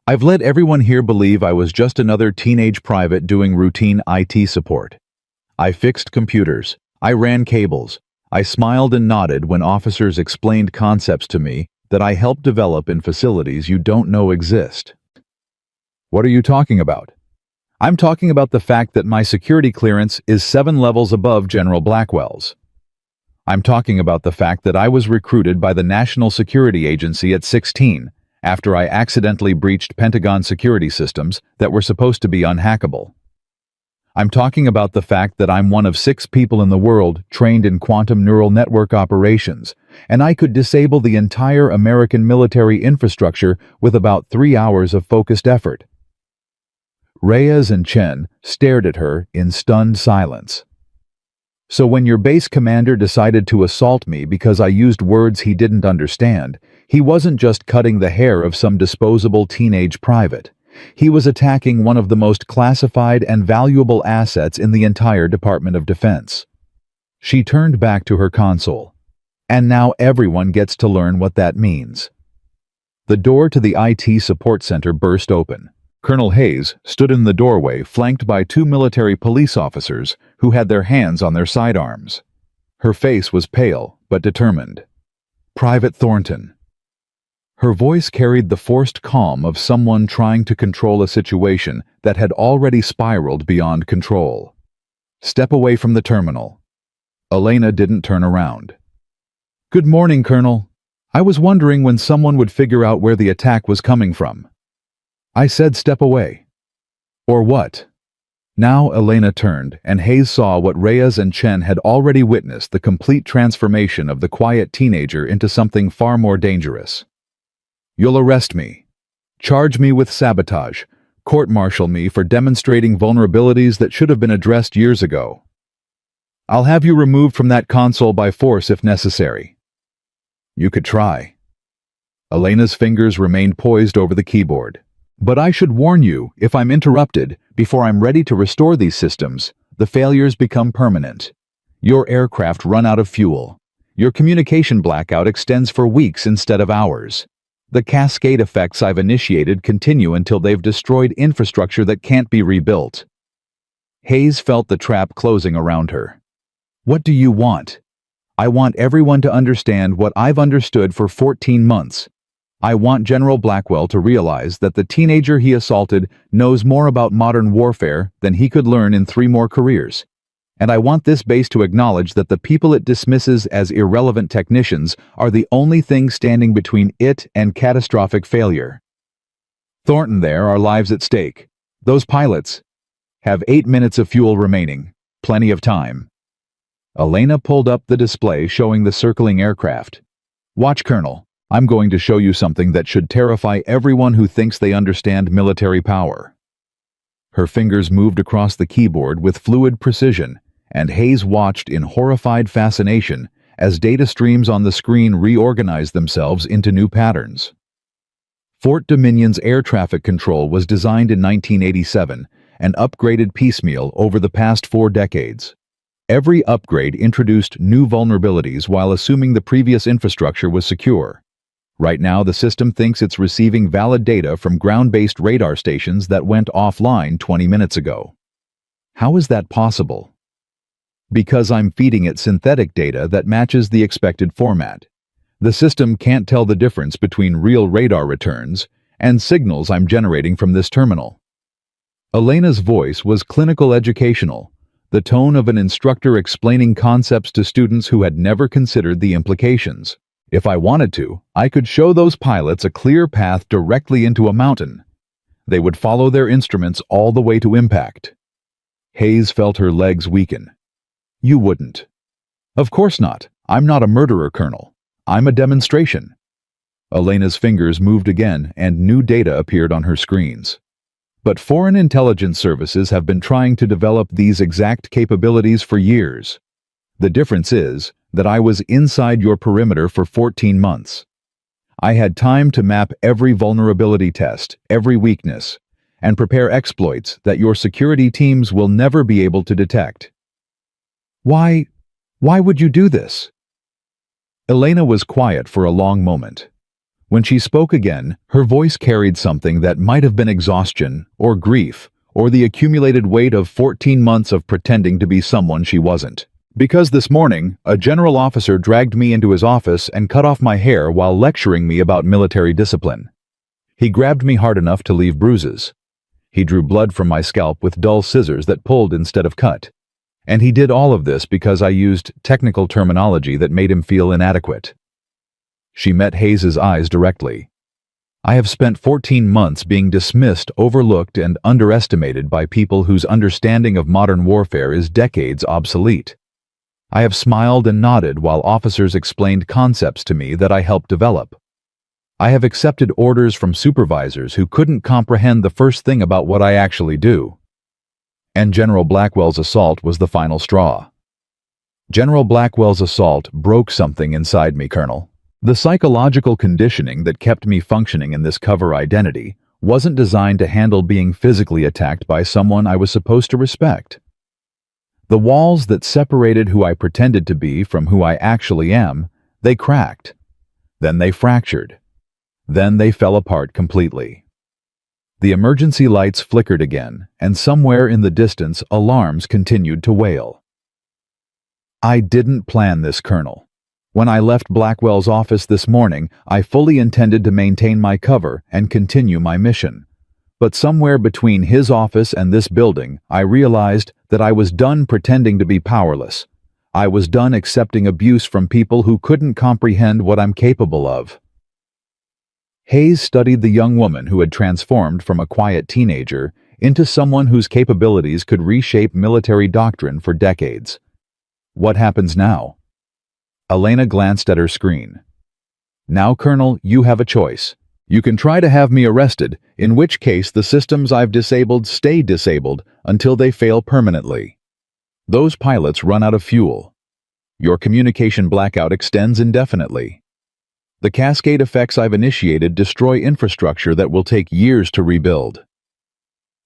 Speaker 1: I've let everyone here believe I was just another teenage private doing routine IT support. I fixed computers. I ran cables. I smiled and nodded when officers explained concepts to me that I helped develop in facilities you don't know exist. What are you talking about? I'm talking about the fact that my security clearance is 7 levels above General Blackwell's. I'm talking about the fact that I was recruited by the National Security Agency at 16, after I accidentally breached Pentagon security systems that were supposed to be unhackable. I'm talking about the fact that I'm one of 6 people in the world trained in quantum neural network operations, and I could disable the entire American military infrastructure with about 3 hours of focused effort. Reyes and Chen stared at her in stunned silence. So when your base commander decided to assault me because I used words he didn't understand, he wasn't just cutting the hair of some disposable teenage private. He was attacking one of the most classified and valuable assets in the entire Department of Defense. She turned back to her console. And now everyone gets to learn what that means. The door to the IT support center burst open. Colonel Hayes stood in the doorway, flanked by 2 military police officers who had their hands on their sidearms. Her face was pale but determined. Private Thornton. Her voice carried the forced calm of someone trying to control a situation that had already spiraled beyond control. Step away from the terminal. Elena didn't turn around. Good morning, Colonel. I was wondering when someone would figure out where the attack was coming from. I said step away. Or what? Now Elena turned, and Hayes saw what Reyes and Chen had already witnessed, the complete transformation of the quiet teenager into something far more dangerous. You'll arrest me. Charge me with sabotage. Court-martial me for demonstrating vulnerabilities that should have been addressed years ago. I'll have you removed from that console by force if necessary. You could try. Elena's fingers remained poised over the keyboard. But I should warn you, if I'm interrupted, before I'm ready to restore these systems, the failures become permanent. Your aircraft run out of fuel. Your communication blackout extends for weeks instead of hours. The cascade effects I've initiated continue until they've destroyed infrastructure that can't be rebuilt. Hayes felt the trap closing around her. What do you want? I want everyone to understand what I've understood for 14 months. I want General Blackwell to realize that the teenager he assaulted knows more about modern warfare than he could learn in 3 more careers. And I want this base to acknowledge that the people it dismisses as irrelevant technicians are the only thing standing between it and catastrophic failure. Thornton, there are lives at stake. Those pilots have 8 minutes of fuel remaining. Plenty of time. Elena pulled up the display showing the circling aircraft. Watch, Colonel. I'm going to show you something that should terrify everyone who thinks they understand military power. Her fingers moved across the keyboard with fluid precision, and Hayes watched in horrified fascination as data streams on the screen reorganized themselves into new patterns. Fort Dominion's air traffic control was designed in 1987 and upgraded piecemeal over the past 4 decades. Every upgrade introduced new vulnerabilities while assuming the previous infrastructure was secure. Right now, the system thinks it's receiving valid data from ground-based radar stations that went offline 20 minutes ago. How is that possible? Because I'm feeding it synthetic data that matches the expected format. The system can't tell the difference between real radar returns and signals I'm generating from this terminal. Elena's voice was clinical educational, the tone of an instructor explaining concepts to students who had never considered the implications. If I wanted to, I could show those pilots a clear path directly into a mountain. They would follow their instruments all the way to impact. Hayes felt her legs weaken. You wouldn't. Of course not. I'm not a murderer, Colonel. I'm a demonstration. Elena's fingers moved again, and new data appeared on her screens. But foreign intelligence services have been trying to develop these exact capabilities for years. The difference is that I was inside your perimeter for 14 months. I had time to map every vulnerability test, every weakness, and prepare exploits that your security teams will never be able to detect. Why would you do this? Elena was quiet for a long moment. When she spoke again, her voice carried something that might have been exhaustion, or grief, or the accumulated weight of 14 months of pretending to be someone she wasn't. Because this morning, a general officer dragged me into his office and cut off my hair while lecturing me about military discipline. He grabbed me hard enough to leave bruises. He drew blood from my scalp with dull scissors that pulled instead of cut. And he did all of this because I used technical terminology that made him feel inadequate. She met Hayes's eyes directly. I have spent 14 months being dismissed, overlooked, and underestimated by people whose understanding of modern warfare is decades obsolete. I have smiled and nodded while officers explained concepts to me that I helped develop. I have accepted orders from supervisors who couldn't comprehend the first thing about what I actually do. And General Blackwell's assault was the final straw. General Blackwell's assault broke something inside me, Colonel. The psychological conditioning that kept me functioning in this cover identity wasn't designed to handle being physically attacked by someone I was supposed to respect. The walls that separated who I pretended to be from who I actually am, they cracked. Then they fractured. Then they fell apart completely. The emergency lights flickered again, and somewhere in the distance, alarms continued to wail. I didn't plan this, Colonel. When I left Blackwell's office this morning, I fully intended to maintain my cover and continue my mission. But somewhere between his office and this building, I realized that I was done pretending to be powerless. I was done accepting abuse from people who couldn't comprehend what I'm capable of. Hayes studied the young woman who had transformed from a quiet teenager into someone whose capabilities could reshape military doctrine for decades. What happens now? Elena glanced at her screen. Now, Colonel, you have a choice. You can try to have me arrested, in which case the systems I've disabled stay disabled until they fail permanently. Those pilots run out of fuel. Your communication blackout extends indefinitely. The cascade effects I've initiated destroy infrastructure that will take years to rebuild.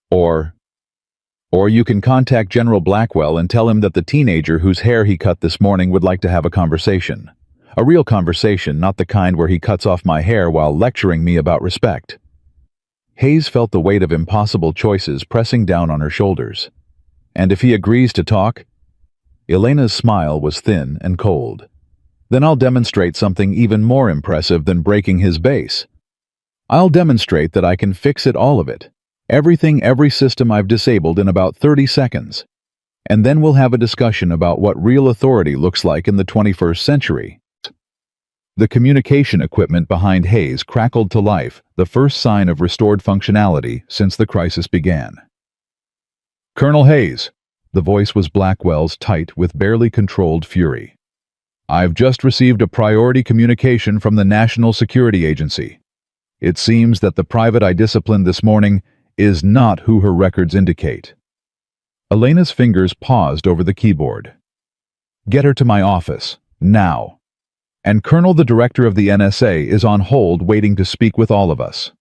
Speaker 1: Or you can contact General Blackwell and tell him that the teenager whose hair he cut this morning would like to have a conversation. A real conversation, not the kind where he cuts off my hair while lecturing me about respect. Hayes felt the weight of impossible choices pressing down on her shoulders. And if he agrees to talk? Elena's smile was thin and cold. Then I'll demonstrate something even more impressive than breaking his base. I'll demonstrate that I can fix it, all of it. Everything, every system I've disabled in about 30 seconds. And then we'll have a discussion about what real authority looks like in the 21st century. The communication equipment behind Hayes crackled to life, the first sign of restored functionality since the crisis began. Colonel Hayes, the voice was Blackwell's, tight with barely controlled fury. I've just received a priority communication from the National Security Agency. It seems that the private I disciplined this morning is not who her records indicate. Elena's fingers paused over the keyboard. Get her to my office, now. And Colonel, the director of the NSA, is on hold waiting to speak with all of us.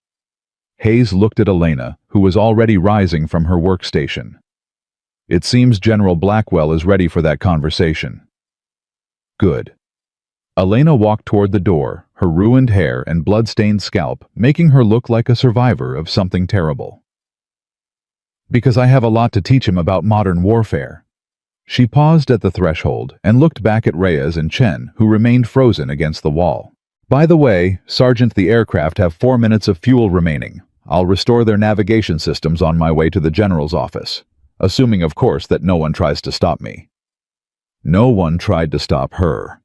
Speaker 1: Hayes looked at Elena, who was already rising from her workstation. It seems General Blackwell is ready for that conversation. Good. Elena walked toward the door, her ruined hair and blood-stained scalp making her look like a survivor of something terrible. Because I have a lot to teach him about modern warfare. She paused at the threshold and looked back at Reyes and Chen, who remained frozen against the wall. By the way, Sergeant, the aircraft have 4 minutes of fuel remaining. I'll restore their navigation systems on my way to the General's office, assuming, of course, that no one tries to stop me. No one tried to stop her.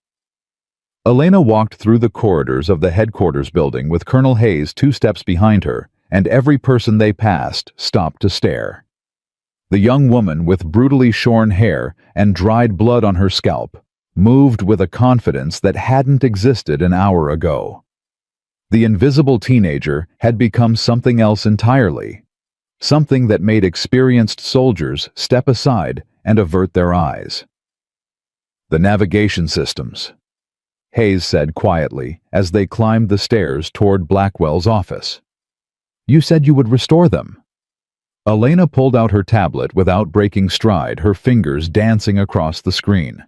Speaker 1: Elena walked through the corridors of the headquarters building with Colonel Hayes 2 steps behind her, and every person they passed stopped to stare. The young woman with brutally shorn hair and dried blood on her scalp moved with a confidence that hadn't existed an hour ago. The invisible teenager had become something else entirely, something that made experienced soldiers step aside and avert their eyes. The navigation systems, Hayes said quietly as they climbed the stairs toward Blackwell's office. You said you would restore them. Elena pulled out her tablet without breaking stride, her fingers dancing across the screen.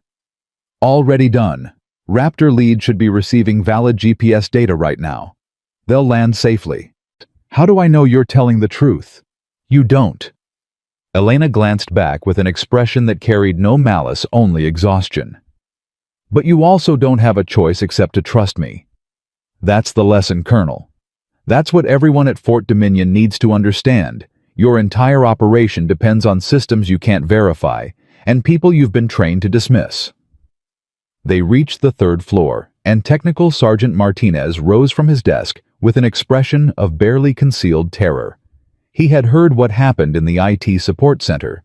Speaker 1: Already done. Raptor lead should be receiving valid GPS data right now. They'll land safely. How do I know you're telling the truth? You don't. Elena glanced back with an expression that carried no malice, only exhaustion. But you also don't have a choice except to trust me. That's the lesson, Colonel. That's what everyone at Fort Dominion needs to understand. Your entire operation depends on systems you can't verify, and people you've been trained to dismiss. They reached the 3rd floor, and Technical Sergeant Martinez rose from his desk with an expression of barely concealed terror. He had heard what happened in the IT support center.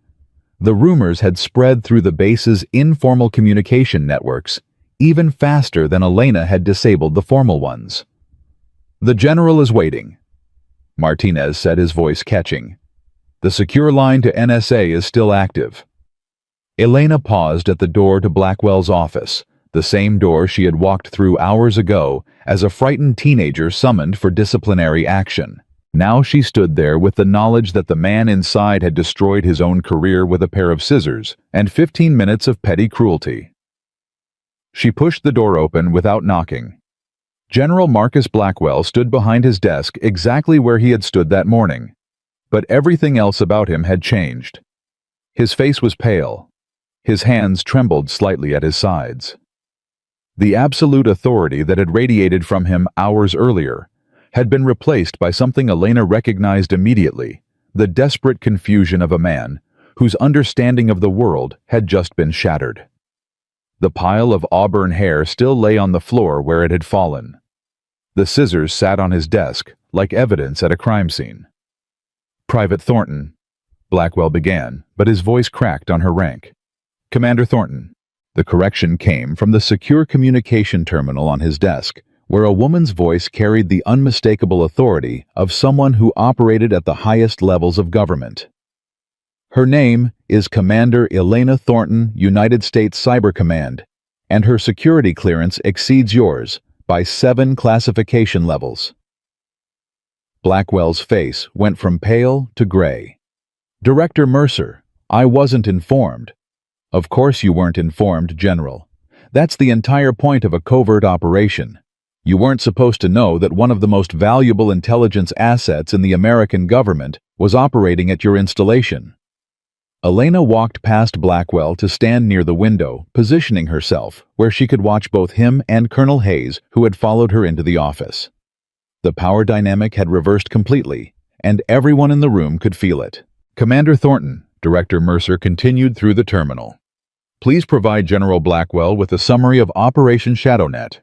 Speaker 1: The rumors had spread through the base's informal communication networks, even faster than Elena had disabled the formal ones. "The general is waiting," Martinez said, his voice catching. "The secure line to NSA is still active." Elena paused at the door to Blackwell's office, the same door she had walked through hours ago as a frightened teenager summoned for disciplinary action. Now she stood there with the knowledge that the man inside had destroyed his own career with a pair of scissors and 15 minutes of petty cruelty. She pushed the door open without knocking. General Marcus Blackwell stood behind his desk exactly where he had stood that morning, but everything else about him had changed. His face was pale. His hands trembled slightly at his sides. The absolute authority that had radiated from him hours earlier had been replaced by something Elena recognized immediately, the desperate confusion of a man whose understanding of the world had just been shattered. The pile of auburn hair still lay on the floor where it had fallen. The scissors sat on his desk like evidence at a crime scene. "Private Thornton," Blackwell began, but his voice cracked on her rank. "Commander Thornton." The correction came from the secure communication terminal on his desk, where a woman's voice carried the unmistakable authority of someone who operated at the highest levels of government. "Her name is Commander Elena Thornton, United States Cyber Command, and her security clearance exceeds yours by 7 classification levels." Blackwell's face went from pale to gray. "Director Mercer, I wasn't informed." "Of course you weren't informed, General. That's the entire point of a covert operation. You weren't supposed to know that one of the most valuable intelligence assets in the American government was operating at your installation." Elena walked past Blackwell to stand near the window, positioning herself where she could watch both him and Colonel Hayes, who had followed her into the office. The power dynamic had reversed completely, and everyone in the room could feel it. "Commander Thornton," Director Mercer continued through the terminal, "please provide General Blackwell with a summary of Operation ShadowNet."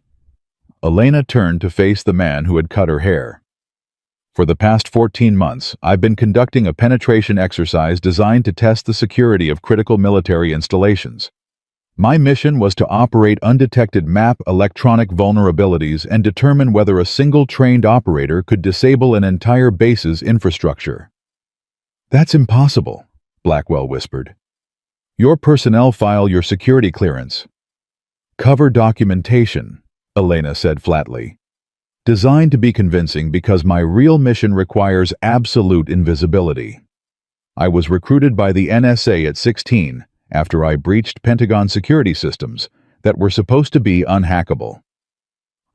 Speaker 1: Elena turned to face the man who had cut her hair. "For the past 14 months, I've been conducting a penetration exercise designed to test the security of critical military installations. My mission was to operate undetected map electronic vulnerabilities and determine whether a single trained operator could disable an entire base's infrastructure." "That's impossible," Blackwell whispered. "Your personnel file your security clearance." "Cover documentation," Elena said flatly. "Designed to be convincing because my real mission requires absolute invisibility. I was recruited by the NSA at 16 after I breached Pentagon security systems that were supposed to be unhackable.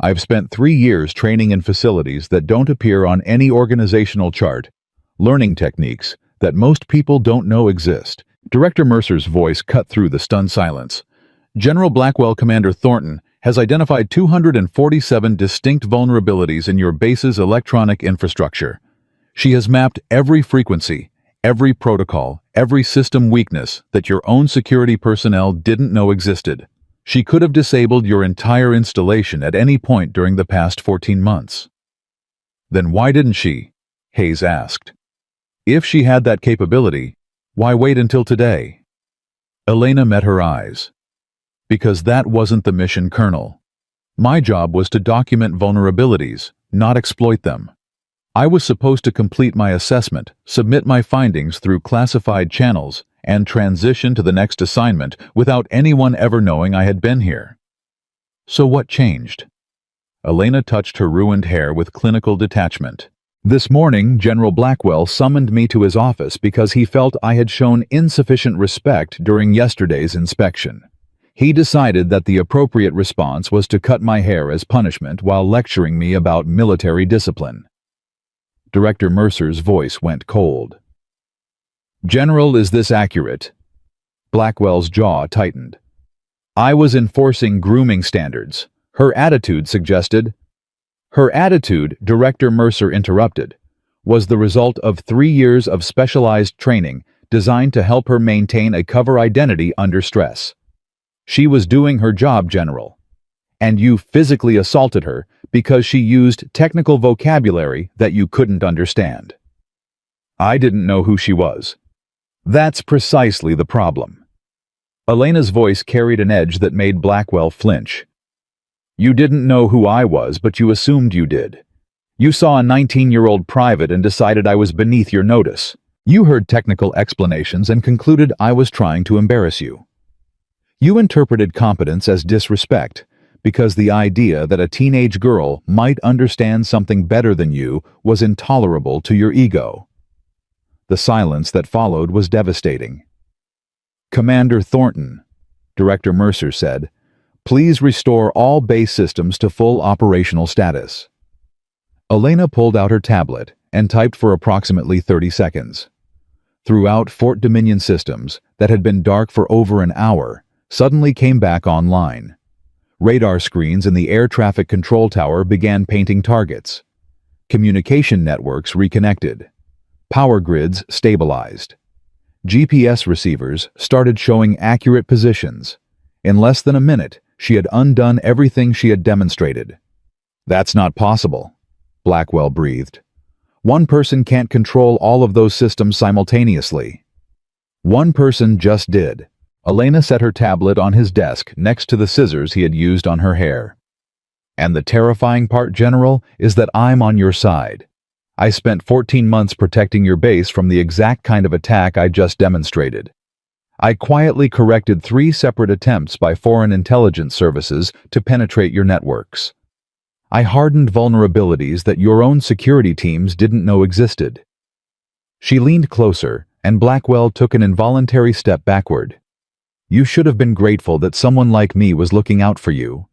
Speaker 1: I've spent 3 years training in facilities that don't appear on any organizational chart, learning techniques that most people don't know exist." Director Mercer's voice cut through the stunned silence. "General Blackwell, Commander Thornton has identified 247 distinct vulnerabilities in your base's electronic infrastructure. She has mapped every frequency, every protocol, every system weakness that your own security personnel didn't know existed. She could have disabled your entire installation at any point during the past 14 months. "Then why didn't she?" Hayes asked. "If she had that capability, why wait until today?" Elena met her eyes. "Because that wasn't the mission, Colonel. My job was to document vulnerabilities, not exploit them. I was supposed to complete my assessment, submit my findings through classified channels, and transition to the next assignment without anyone ever knowing I had been here. So what changed?" Elena touched her ruined hair with clinical detachment. "This morning, General Blackwell summoned me to his office because he felt I had shown insufficient respect during yesterday's inspection. He decided that the appropriate response was to cut my hair as punishment while lecturing me about military discipline." Director Mercer's voice went cold. "General, is this accurate?" Blackwell's jaw tightened. "I was enforcing grooming standards. Her attitude suggested—" "Her attitude," Director Mercer interrupted, "was the result of 3 years of specialized training designed to help her maintain a cover identity under stress. She was doing her job, General. And you physically assaulted her because she used technical vocabulary that you couldn't understand. I didn't know who she was. That's precisely the problem. Elena's voice carried an edge that made Blackwell flinch. You didn't know who I was, but you assumed you did. You saw a 19-year-old private and decided I was beneath your notice. You heard technical explanations and concluded I was trying to embarrass you. You interpreted competence as disrespect, because the idea that a teenage girl might understand something better than you was intolerable to your ego. The silence that followed was devastating. Commander Thornton, Director Mercer said, please restore all base systems to full operational status. Elena pulled out her tablet and typed for approximately 30 seconds. Throughout Fort Dominion systems that had been dark for over an hour suddenly came back online. Radar screens in the air traffic control tower began painting targets. Communication networks reconnected. Power grids stabilized. GPS receivers started showing accurate positions. In less than a minute, she had undone everything she had demonstrated. That's not possible, Blackwell breathed. One person can't control all of those systems simultaneously. One person just did. Elena set her tablet on his desk next to the scissors he had used on her hair. And the terrifying part, General, is that I'm on your side. I spent 14 months protecting your base from the exact kind of attack I just demonstrated. I quietly corrected 3 separate attempts by foreign intelligence services to penetrate your networks. I hardened vulnerabilities that your own security teams didn't know existed. She leaned closer, and Blackwell took an involuntary step backward. You should have been grateful that someone like me was looking out for you.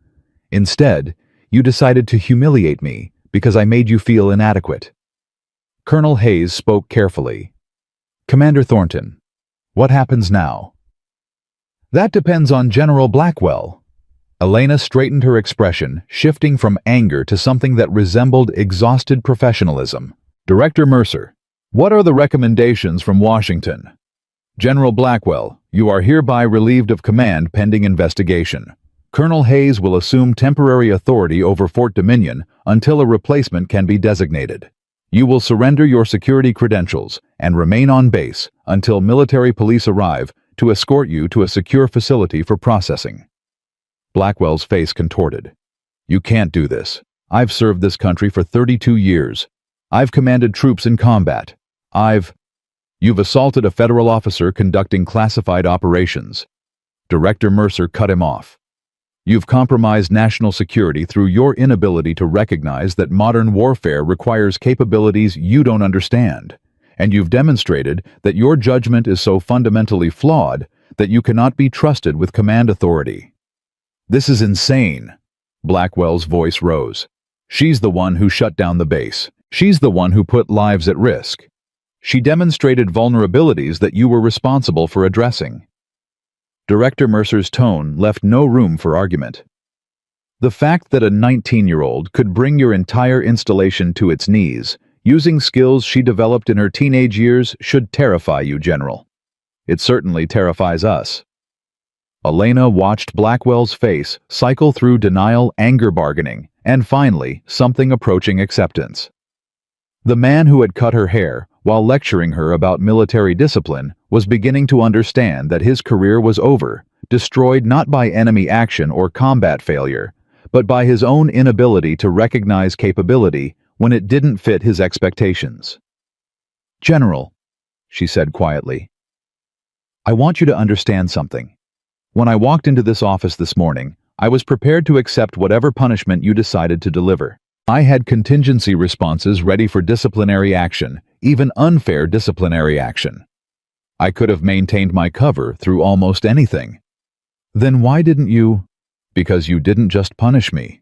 Speaker 1: Instead, you decided to humiliate me because I made you feel inadequate. Colonel Hayes spoke carefully. Commander Thornton, what happens now? That depends on General Blackwell. Elena straightened her expression, shifting from anger to something that resembled exhausted professionalism. Director Mercer, what are the recommendations from Washington? General Blackwell, you are hereby relieved of command pending investigation. Colonel Hayes will assume temporary authority over Fort Dominion until a replacement can be designated. You will surrender your security credentials and remain on base until military police arrive to escort you to a secure facility for processing. Blackwell's face contorted. You can't do this. I've served this country for 32 years. I've commanded troops in combat. You've assaulted a federal officer conducting classified operations. Director Mercer cut him off. You've compromised national security through your inability to recognize that modern warfare requires capabilities you don't understand, and you've demonstrated that your judgment is so fundamentally flawed that you cannot be trusted with command authority. This is insane. Blackwell's voice rose. She's the one who shut down the base. She's the one who put lives at risk. She demonstrated vulnerabilities that you were responsible for addressing. Director Mercer's tone left no room for argument. The fact that a 19-year-old could bring your entire installation to its knees, using skills she developed in her teenage years, should terrify you, General. It certainly terrifies us. Elena watched Blackwell's face cycle through denial, anger, bargaining, and finally, something approaching acceptance. The man who had cut her hair while lecturing her about military discipline was beginning to understand that his career was over, destroyed not by enemy action or combat failure, but by his own inability to recognize capability when it didn't fit his expectations. General, she said quietly, I want you to understand something. When I walked into this office this morning, I was prepared to accept whatever punishment you decided to deliver. I had contingency responses ready for disciplinary action, even unfair disciplinary action. I could have maintained my cover through almost anything. Then why didn't you? Because you didn't just punish me.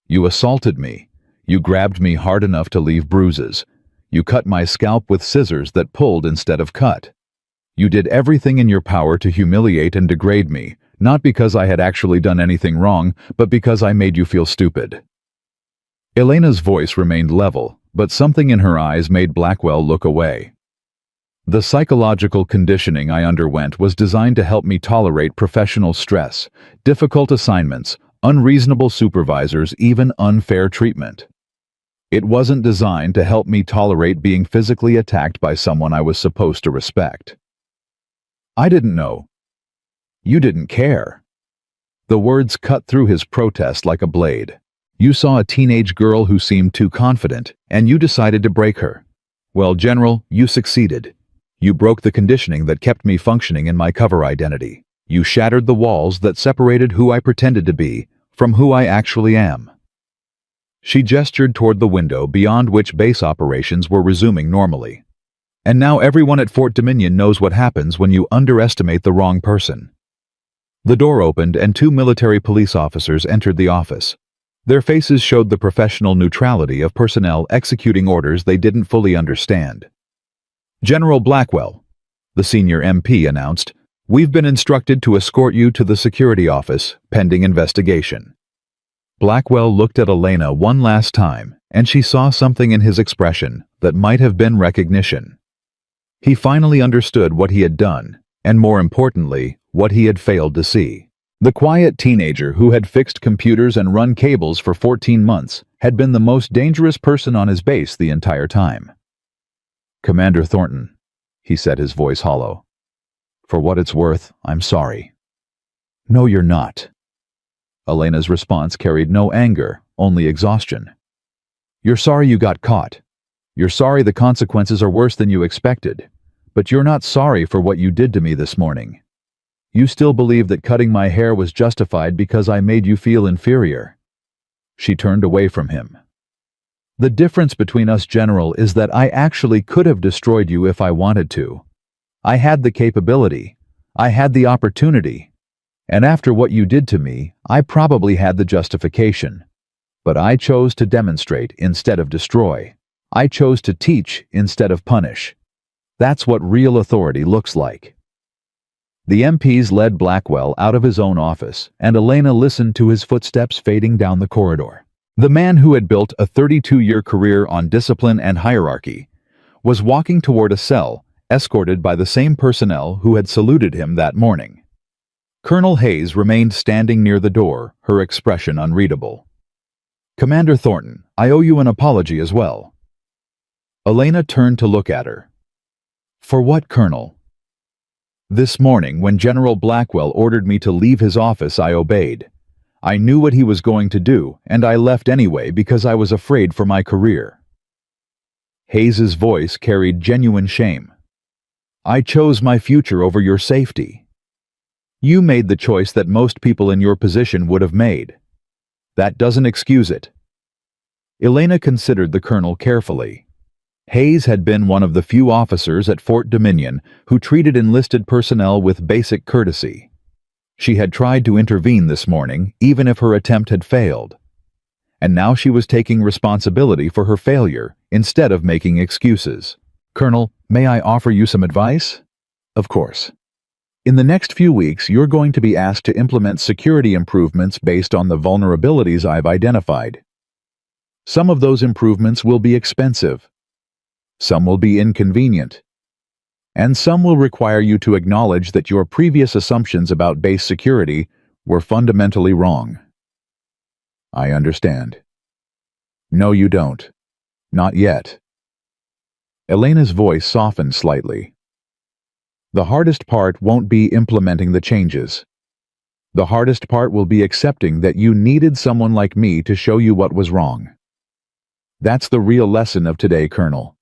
Speaker 1: You assaulted me. You grabbed me hard enough to leave bruises. You cut my scalp with scissors that pulled instead of cut. You did everything in your power to humiliate and degrade me, not because I had actually done anything wrong, but because I made you feel stupid. Elena's voice remained level, but something in her eyes made Blackwell look away. The psychological conditioning I underwent was designed to help me tolerate professional stress, difficult assignments, unreasonable supervisors, even unfair treatment. It wasn't designed to help me tolerate being physically attacked by someone I was supposed to respect. I didn't know. You didn't care. The words cut through his protest like a blade. You saw a teenage girl who seemed too confident, and you decided to break her. Well, General, you succeeded. You broke the conditioning that kept me functioning in my cover identity. You shattered the walls that separated who I pretended to be from who I actually am. She gestured toward the window beyond which base operations were resuming normally. And now everyone at Fort Dominion knows what happens when you underestimate the wrong person. The door opened and 2 military police officers entered the office. Their faces showed the professional neutrality of personnel executing orders they didn't fully understand. General Blackwell, the senior MP announced, "We've been instructed to escort you to the security office, pending investigation." Blackwell looked at Elena one last time, and she saw something in his expression that might have been recognition. He finally understood what he had done, and more importantly, what he had failed to see. The quiet teenager who had fixed computers and run cables for 14 months had been the most dangerous person on his base the entire time. "Commander Thornton," he said, his voice hollow. "For what it's worth, I'm sorry." "No, you're not." Elena's response carried no anger, only exhaustion. "You're sorry you got caught. You're sorry the consequences are worse than you expected. But you're not sorry for what you did to me this morning. You still believe that cutting my hair was justified because I made you feel inferior." She turned away from him. "The difference between us, General, is that I actually could have destroyed you if I wanted to. I had the capability. I had the opportunity. And after what you did to me, I probably had the justification. But I chose to demonstrate instead of destroy. I chose to teach instead of punish. That's what real authority looks like." The MPs led Blackwell out of his own office, and Elena listened to his footsteps fading down the corridor. The man who had built a 32-year career on discipline and hierarchy was walking toward a cell, escorted by the same personnel who had saluted him that morning. Colonel Hayes remained standing near the door, her expression unreadable. "Commander Thornton, I owe you an apology as well." Elena turned to look at her. "For what, Colonel?" "This morning, when General Blackwell ordered me to leave his office, I obeyed. I knew what he was going to do, and I left anyway because I was afraid for my career." Hayes's voice carried genuine shame. "I chose my future over your safety. You made the choice that most people in your position would have made. That doesn't excuse it." Elena considered the colonel carefully. Hayes had been one of the few officers at Fort Dominion who treated enlisted personnel with basic courtesy. She had tried to intervene this morning, even if her attempt had failed. And now she was taking responsibility for her failure, instead of making excuses. "Colonel, may I offer you some advice?" "Of course." "In the next few weeks, you're going to be asked to implement security improvements based on the vulnerabilities I've identified. Some of those improvements will be expensive. Some will be inconvenient. And some will require you to acknowledge that your previous assumptions about base security were fundamentally wrong." "I understand." "No, you don't. Not yet." Elena's voice softened slightly. "The hardest part won't be implementing the changes. The hardest part will be accepting that you needed someone like me to show you what was wrong. That's the real lesson of today, Colonel.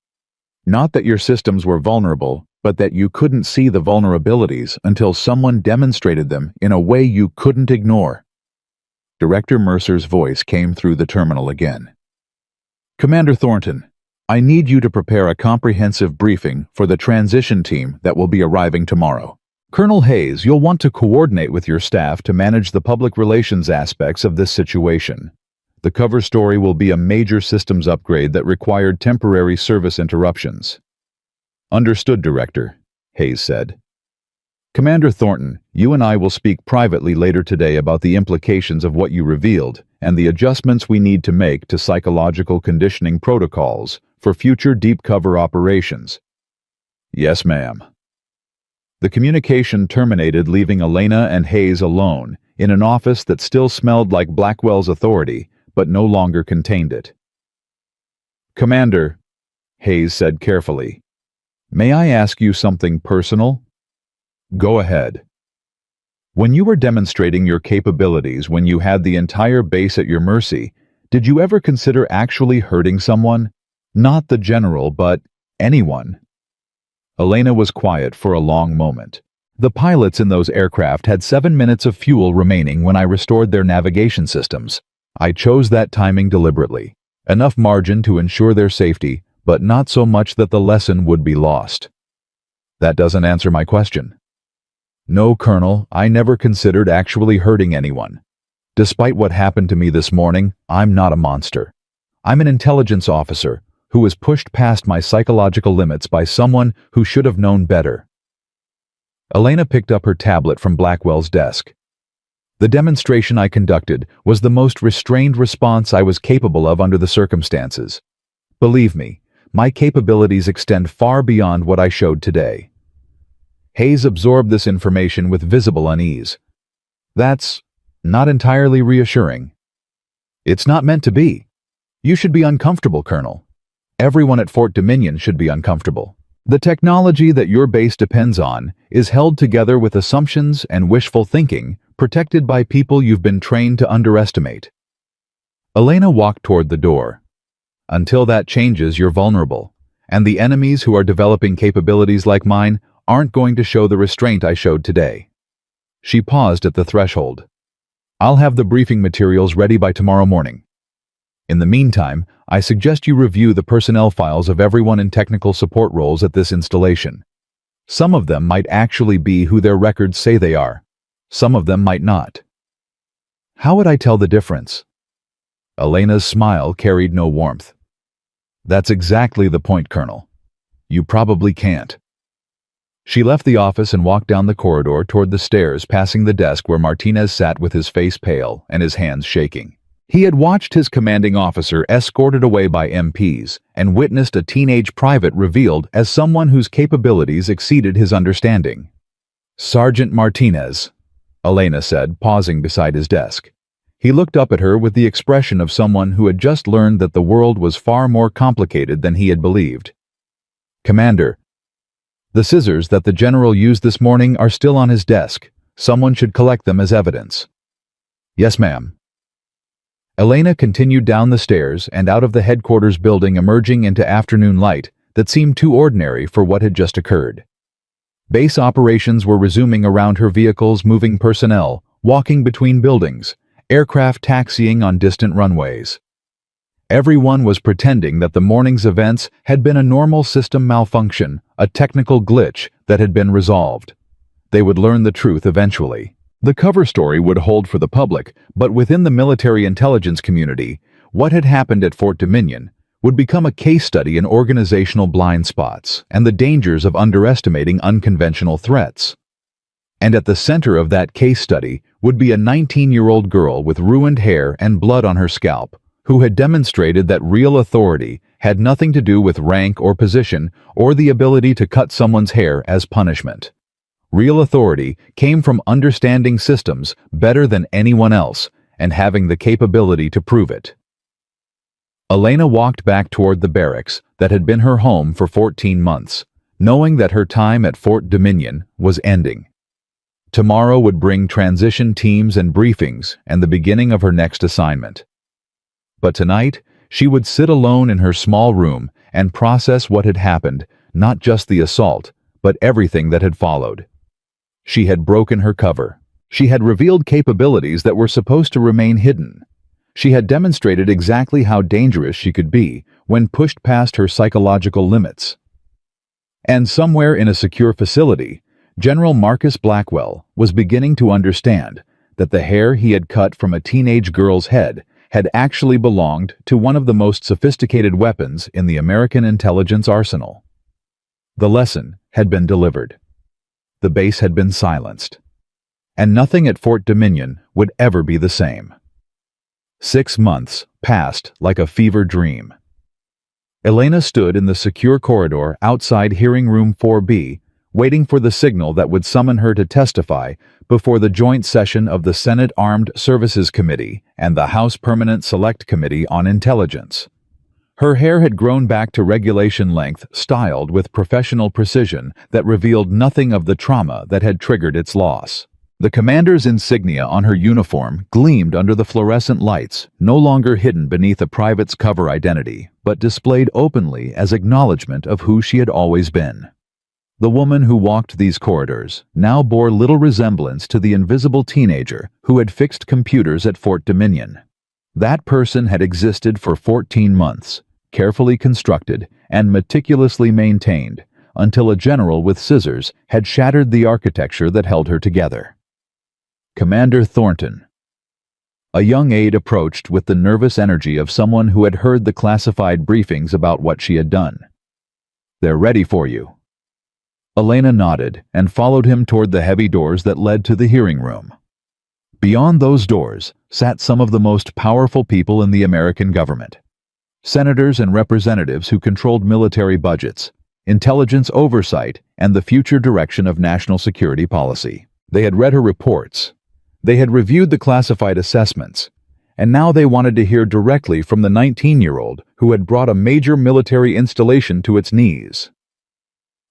Speaker 1: Not that your systems were vulnerable, but that you couldn't see the vulnerabilities until someone demonstrated them in a way you couldn't ignore." Director Mercer's voice came through the terminal again. "Commander Thornton, I need you to prepare a comprehensive briefing for the transition team that will be arriving tomorrow. Colonel Hayes, you'll want to coordinate with your staff to manage the public relations aspects of this situation. The cover story will be a major systems upgrade that required temporary service interruptions." "Understood, Director," Hayes said. "Commander Thornton, you and I will speak privately later today about the implications of what you revealed and the adjustments we need to make to psychological conditioning protocols for future deep cover operations." "Yes, ma'am." The communication terminated, leaving Elena and Hayes alone in an office that still smelled like Blackwell's authority, but no longer contained it. "Commander," Hayes said carefully, "may I ask you something personal?" "Go ahead." "When you were demonstrating your capabilities when you had the entire base at your mercy, did you ever consider actually hurting someone? Not the general, but anyone?" Elena was quiet for a long moment. The pilots in those aircraft had 7 minutes of fuel remaining when I restored their navigation systems. I chose that timing deliberately. Enough margin to ensure their safety, but not so much that the lesson would be lost. "That doesn't answer my question." "No, Colonel, I never considered actually hurting anyone. Despite what happened to me this morning, I'm not a monster. I'm an intelligence officer who was pushed past my psychological limits by someone who should have known better." Elena picked up her tablet from Blackwell's desk. "The demonstration I conducted was the most restrained response I was capable of under the circumstances. Believe me, my capabilities extend far beyond what I showed today." Hayes absorbed this information with visible unease. "That's not entirely reassuring." "It's not meant to be. You should be uncomfortable, Colonel. Everyone at Fort Dominion should be uncomfortable. The technology that your base depends on is held together with assumptions and wishful thinking, protected by people you've been trained to underestimate." Elena walked toward the door. "Until that changes, you're vulnerable, and the enemies who are developing capabilities like mine aren't going to show the restraint I showed today." She paused at the threshold. "I'll have the briefing materials ready by tomorrow morning. In the meantime, I suggest you review the personnel files of everyone in technical support roles at this installation. Some of them might actually be who their records say they are. Some of them might not." "How would I tell the difference?" Elena's smile carried no warmth. "That's exactly the point, Colonel. You probably can't." She left the office and walked down the corridor toward the stairs, passing the desk where Martinez sat with his face pale and his hands shaking. He had watched his commanding officer escorted away by MPs and witnessed a teenage private revealed as someone whose capabilities exceeded his understanding. "Sergeant Martinez," Elena said, pausing beside his desk. He looked up at her with the expression of someone who had just learned that the world was far more complicated than he had believed. "Commander, the scissors that the general used this morning are still on his desk. Someone should collect them as evidence." "Yes, ma'am." Elena continued down the stairs and out of the headquarters building, emerging into afternoon light that seemed too ordinary for what had just occurred. Base operations were resuming around her vehicles, moving personnel, walking between buildings, aircraft taxiing on distant runways. Everyone was pretending that the morning's events had been a normal system malfunction, a technical glitch that had been resolved. They would learn the truth eventually. The cover story would hold for the public, but within the military intelligence community, what had happened at Fort Dominion would become a case study in organizational blind spots and the dangers of underestimating unconventional threats. And at the center of that case study would be a 19-year-old girl with ruined hair and blood on her scalp, who had demonstrated that real authority had nothing to do with rank or position or the ability to cut someone's hair as punishment. Real authority came from understanding systems better than anyone else and having the capability to prove it. Elena walked back toward the barracks that had been her home for 14 months, knowing that her time at Fort Dominion was ending. Tomorrow would bring transition teams and briefings and the beginning of her next assignment. But tonight, she would sit alone in her small room and process what had happened, not just the assault, but everything that had followed. She had broken her cover. She had revealed capabilities that were supposed to remain hidden. She had demonstrated exactly how dangerous she could be when pushed past her psychological limits. And somewhere in a secure facility, General Marcus Blackwell was beginning to understand that the hair he had cut from a teenage girl's head had actually belonged to one of the most sophisticated weapons in the American intelligence arsenal. The lesson had been delivered. The base had been silenced. And nothing at Fort Dominion would ever be the same. 6 months passed like a fever dream. Elena stood in the secure corridor outside Hearing Room 4B waiting for the signal that would summon her to testify before the joint session of the Senate Armed Services Committee and the House Permanent Select Committee on Intelligence. Her hair had grown back to regulation length, styled with professional precision that revealed nothing of the trauma that had triggered its loss. The commander's insignia on her uniform gleamed under the fluorescent lights, no longer hidden beneath a private's cover identity, but displayed openly as acknowledgement of who she had always been. The woman who walked these corridors now bore little resemblance to the invisible teenager who had fixed computers at Fort Dominion. That person had existed for 14 months, carefully constructed and meticulously maintained, until a general with scissors had shattered the architecture that held her together. Commander Thornton. A young aide approached with the nervous energy of someone who had heard the classified briefings about what she had done. "They're ready for you." Elena nodded and followed him toward the heavy doors that led to the hearing room. Beyond those doors sat some of the most powerful people in the American government. Senators and representatives who controlled military budgets, intelligence oversight, and the future direction of national security policy. They had read her reports. They had reviewed the classified assessments, and now they wanted to hear directly from the 19-year-old who had brought a major military installation to its knees.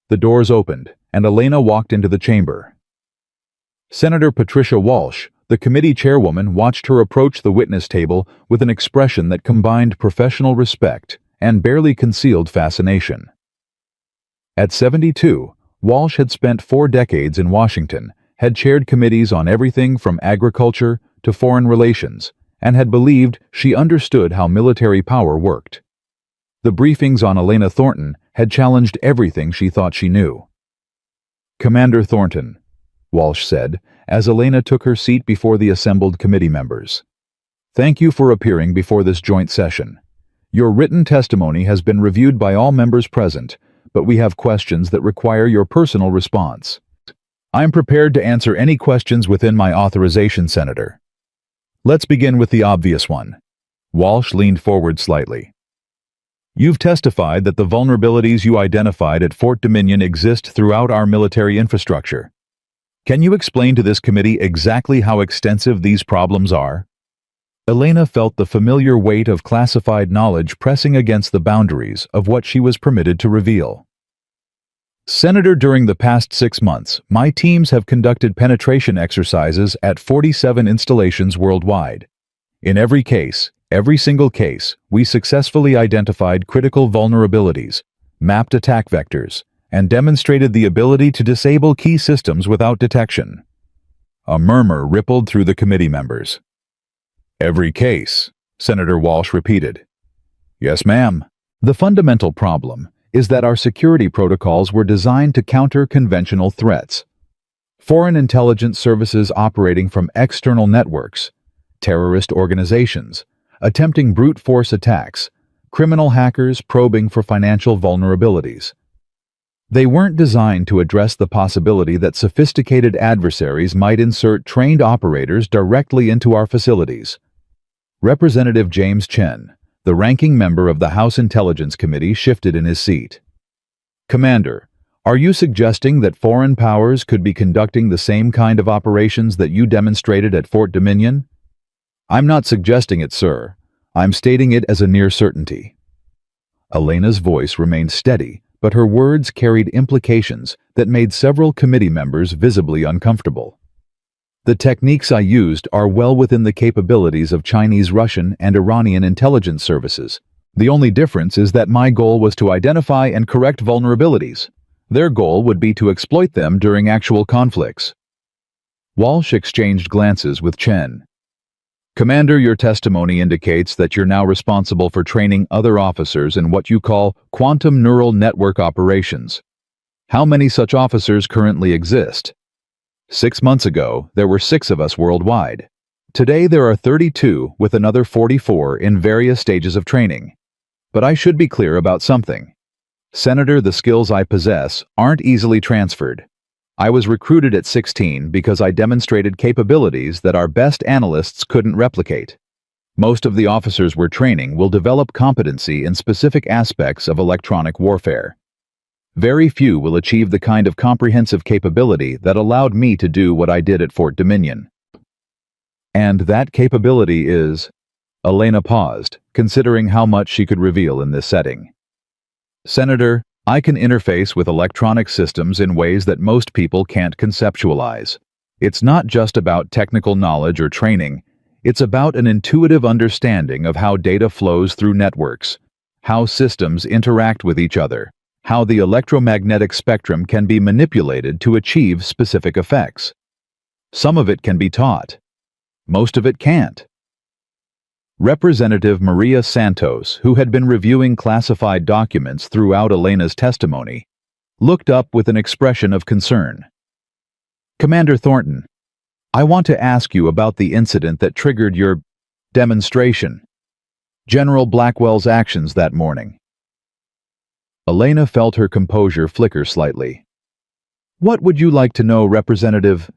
Speaker 1: The doors opened, and Elena walked into the chamber. Senator Patricia Walsh, the committee chairwoman, watched her approach the witness table with an expression that combined professional respect and barely concealed fascination. At 72, Walsh had spent 4 decades in Washington, had chaired committees on everything from agriculture to foreign relations, and had believed she understood how military power worked. The briefings on Elena Thornton had challenged everything she thought she knew. "Commander Thornton," Walsh said, as Elena took her seat before the assembled committee members. "Thank you for appearing before this joint session. Your written testimony has been reviewed by all members present, but we have questions that require your personal response. I am prepared to answer any questions within my authorization, Senator. Let's begin with the obvious one." Walsh leaned forward slightly. "You've testified that the vulnerabilities you identified at Fort Dominion exist throughout our military infrastructure. Can you explain to this committee exactly how extensive these problems are?" Elena felt the familiar weight of classified knowledge pressing against the boundaries of what she was permitted to reveal. "Senator, during the past 6 months, my teams have conducted penetration exercises at 47 installations worldwide. In every single case, we successfully identified critical vulnerabilities, mapped attack vectors, and demonstrated the ability to disable key systems without detection." A murmur rippled through the committee members. "Every case," Senator Walsh repeated. "Yes, ma'am. The fundamental problem is that our security protocols were designed to counter conventional threats. Foreign intelligence services operating from external networks, terrorist organizations, attempting brute force attacks, criminal hackers probing for financial vulnerabilities. They weren't designed to address the possibility that sophisticated adversaries might insert trained operators directly into our facilities." Representative James Chen, the ranking member of the House Intelligence Committee, shifted in his seat. "Commander, are you suggesting that foreign powers could be conducting the same kind of operations that you demonstrated at Fort Dominion?" "I'm not suggesting it, sir. I'm stating it as a near certainty." Elena's voice remained steady, but her words carried implications that made several committee members visibly uncomfortable. "The techniques I used are well within the capabilities of Chinese, Russian, and Iranian intelligence services. The only difference is that my goal was to identify and correct vulnerabilities. Their goal would be to exploit them during actual conflicts." Walsh exchanged glances with Chen. "Commander, your testimony indicates that you're now responsible for training other officers in what you call quantum neural network operations. How many such officers currently exist?" 6 months ago, there were 6 of us worldwide. Today there are 32, with another 44 in various stages of training. But I should be clear about something. Senator, the skills I possess aren't easily transferred. I was recruited at 16 because I demonstrated capabilities that our best analysts couldn't replicate. Most of the officers we're training will develop competency in specific aspects of electronic warfare. Very few will achieve the kind of comprehensive capability that allowed me to do what I did at Fort Dominion. And that capability is... Elena paused, considering how much she could reveal in this setting. Senator, I can interface with electronic systems in ways that most people can't conceptualize. It's not just about technical knowledge or training. It's about an intuitive understanding of how data flows through networks, how systems interact with each other, how the electromagnetic spectrum can be manipulated to achieve specific effects. Some of it can be taught. Most of it can't. Representative Maria Santos, who had been reviewing classified documents throughout Elena's testimony, looked up with an expression of concern. Commander Thornton, I want to ask you about the incident that triggered your demonstration. General Blackwell's actions that morning. Elena felt her composure flicker slightly. What would you like to know, Representative?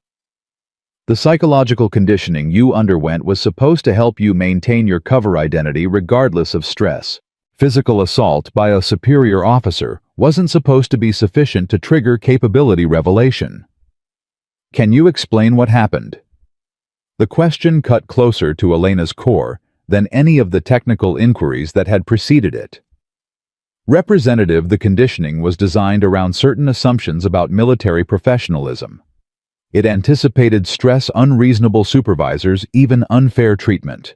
Speaker 1: The psychological conditioning you underwent was supposed to help you maintain your cover identity regardless of stress. Physical assault by a superior officer wasn't supposed to be sufficient to trigger capability revelation. Can you explain what happened? The question cut closer to Elena's core than any of the technical inquiries that had preceded it. Representative, the conditioning was designed around certain assumptions about military professionalism. It anticipated stress, unreasonable supervisors, even unfair treatment.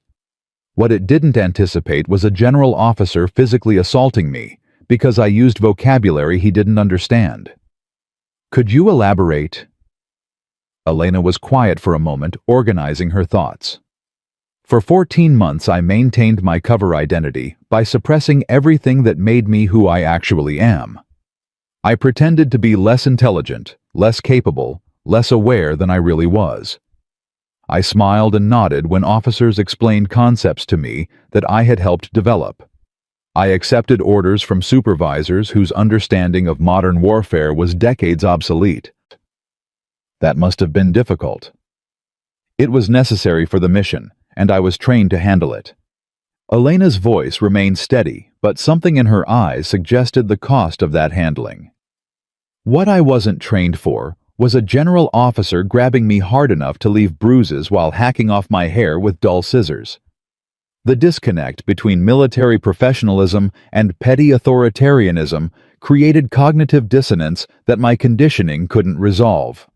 Speaker 1: What it didn't anticipate was a general officer physically assaulting me because I used vocabulary he didn't understand. Could you elaborate? Elena was quiet for a moment, organizing her thoughts. For 14 months I maintained my cover identity by suppressing everything that made me who I actually am. I pretended to be less intelligent, less capable, less aware than I really was. I smiled and nodded when officers explained concepts to me that I had helped develop. I accepted orders from supervisors whose understanding of modern warfare was decades obsolete. That must have been difficult. It was necessary for the mission, and I was trained to handle it. Elena's voice remained steady, but something in her eyes suggested the cost of that handling. What I wasn't trained for was a general officer grabbing me hard enough to leave bruises while hacking off my hair with dull scissors. The disconnect between military professionalism and petty authoritarianism created cognitive dissonance that my conditioning couldn't resolve.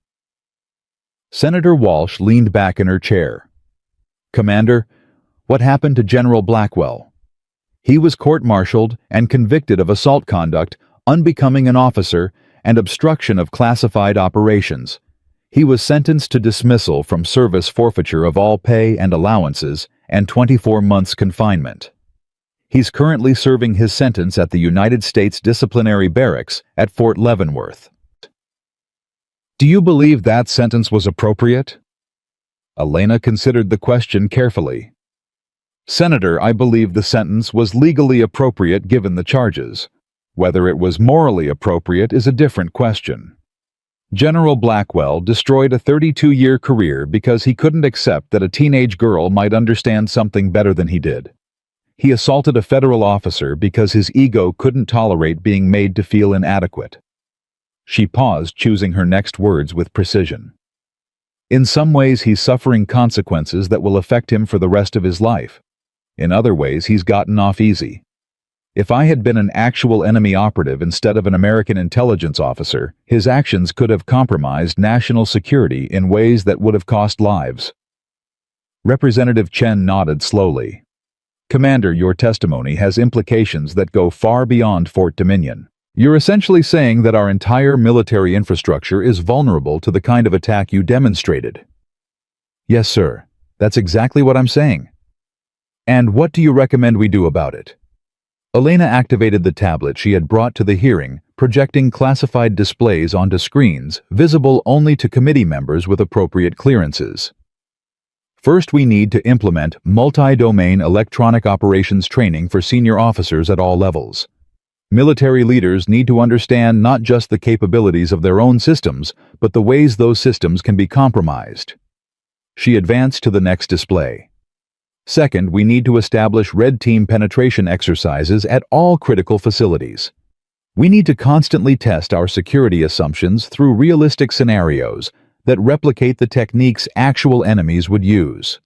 Speaker 1: Senator Walsh leaned back in her chair. Commander, what happened to General Blackwell? He was court-martialed and convicted of assault conduct unbecoming an officer and obstruction of classified operations. He was sentenced to dismissal from service, forfeiture of all pay and allowances, and 24 months confinement. He's currently serving his sentence at the United States Disciplinary Barracks at Fort Leavenworth. Do you believe that sentence was appropriate? Elena considered the question carefully. Senator, I believe the sentence was legally appropriate given the charges. Whether it was morally appropriate is a different question. General Blackwell destroyed a 32-year career because he couldn't accept that a teenage girl might understand something better than he did. He assaulted a federal officer because his ego couldn't tolerate being made to feel inadequate. She paused, choosing her next words with precision. In some ways, he's suffering consequences that will affect him for the rest of his life. In other ways, he's gotten off easy. If I had been an actual enemy operative instead of an American intelligence officer, his actions could have compromised national security in ways that would have cost lives. Representative Chen nodded slowly. Commander, your testimony has implications that go far beyond Fort Dominion. You're essentially saying that our entire military infrastructure is vulnerable to the kind of attack you demonstrated. Yes, sir. That's exactly what I'm saying. And what do you recommend we do about it? Elena activated the tablet she had brought to the hearing, projecting classified displays onto screens, visible only to committee members with appropriate clearances. First, we need to implement multi-domain electronic operations training for senior officers at all levels. Military leaders need to understand not just the capabilities of their own systems, but the ways those systems can be compromised. She advanced to the next display. Second, we need to establish red team penetration exercises at all critical facilities. We need to constantly test our security assumptions through realistic scenarios that replicate the techniques actual enemies would use.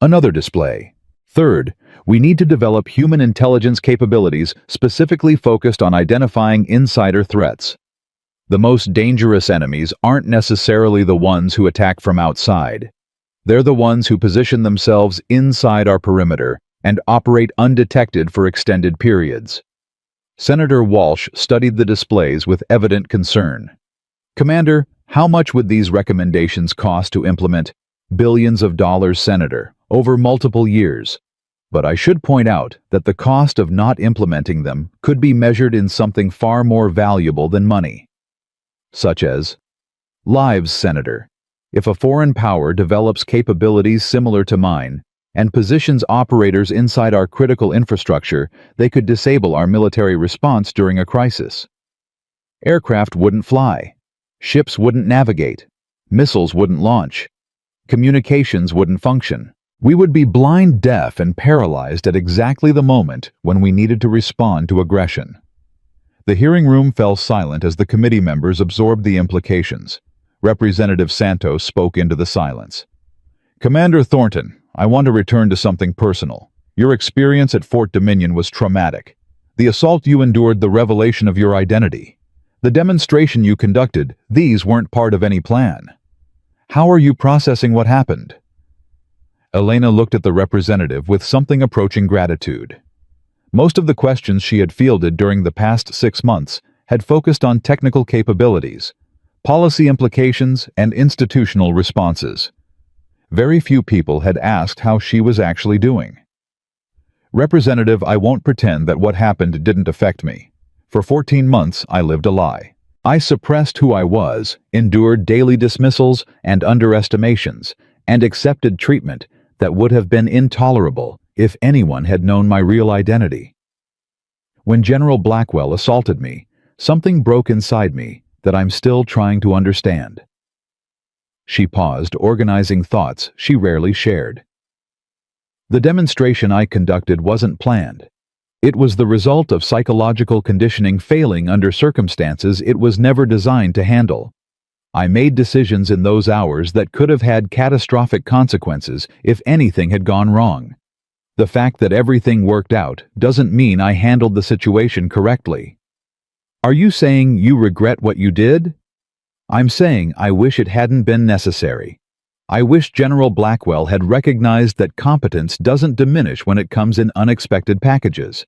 Speaker 1: Another display. Third, we need to develop human intelligence capabilities specifically focused on identifying insider threats. The most dangerous enemies aren't necessarily the ones who attack from outside. They're the ones who position themselves inside our perimeter and operate undetected for extended periods. Senator Walsh studied the displays with evident concern. Commander, how much would these recommendations cost to implement? Billions of dollars, Senator, over multiple years. But I should point out that the cost of not implementing them could be measured in something far more valuable than money. Such as lives, Senator. If a foreign power develops capabilities similar to mine and positions operators inside our critical infrastructure, they could disable our military response during a crisis. Aircraft wouldn't fly. Ships wouldn't navigate. Missiles wouldn't launch. Communications wouldn't function. We would be blind, deaf, and paralyzed at exactly the moment when we needed to respond to aggression. The hearing room fell silent as the committee members absorbed the implications. Representative Santos spoke into the silence. Commander Thornton, I want to return to something personal. Your experience at Fort Dominion was traumatic. The assault you endured, the revelation of your identity. The demonstration you conducted, these weren't part of any plan. How are you processing what happened? Elena looked at the representative with something approaching gratitude. Most of the questions she had fielded during the past 6 months had focused on technical capabilities, policy implications, and institutional responses. Very few people had asked how she was actually doing. Representative, I won't pretend that what happened didn't affect me. For 14 months, I lived a lie. I suppressed who I was, endured daily dismissals and underestimations, and accepted treatment that would have been intolerable if anyone had known my real identity. When General Blackwell assaulted me, something broke inside me that I'm still trying to understand. She paused, organizing thoughts she rarely shared. The demonstration I conducted wasn't planned. It was the result of psychological conditioning failing under circumstances it was never designed to handle. I made decisions in those hours that could have had catastrophic consequences if anything had gone wrong. The fact that everything worked out doesn't mean I handled the situation correctly. Are you saying you regret what you did? I'm saying I wish it hadn't been necessary. I wish General Blackwell had recognized that competence doesn't diminish when it comes in unexpected packages.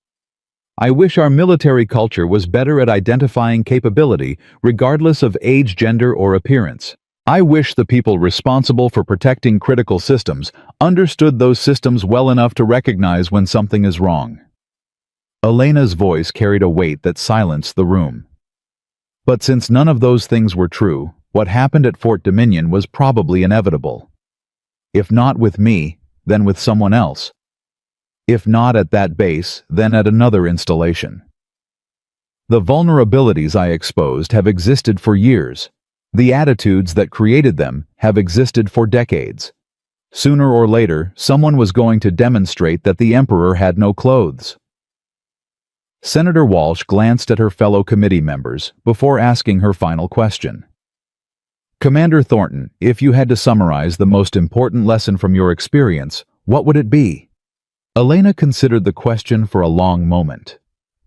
Speaker 1: I wish our military culture was better at identifying capability regardless of age, gender, or appearance. I wish the people responsible for protecting critical systems understood those systems well enough to recognize when something is wrong. Elena's voice carried a weight that silenced the room. But since none of those things were true, what happened at Fort Dominion was probably inevitable. If not with me, then with someone else. If not at that base, then at another installation. The vulnerabilities I exposed have existed for years. The attitudes that created them have existed for decades. Sooner or later, someone was going to demonstrate that the Emperor had no clothes. Senator Walsh glanced at her fellow committee members before asking her final question. Commander Thornton, if you had to summarize the most important lesson from your experience, what would it be? Elena considered the question for a long moment.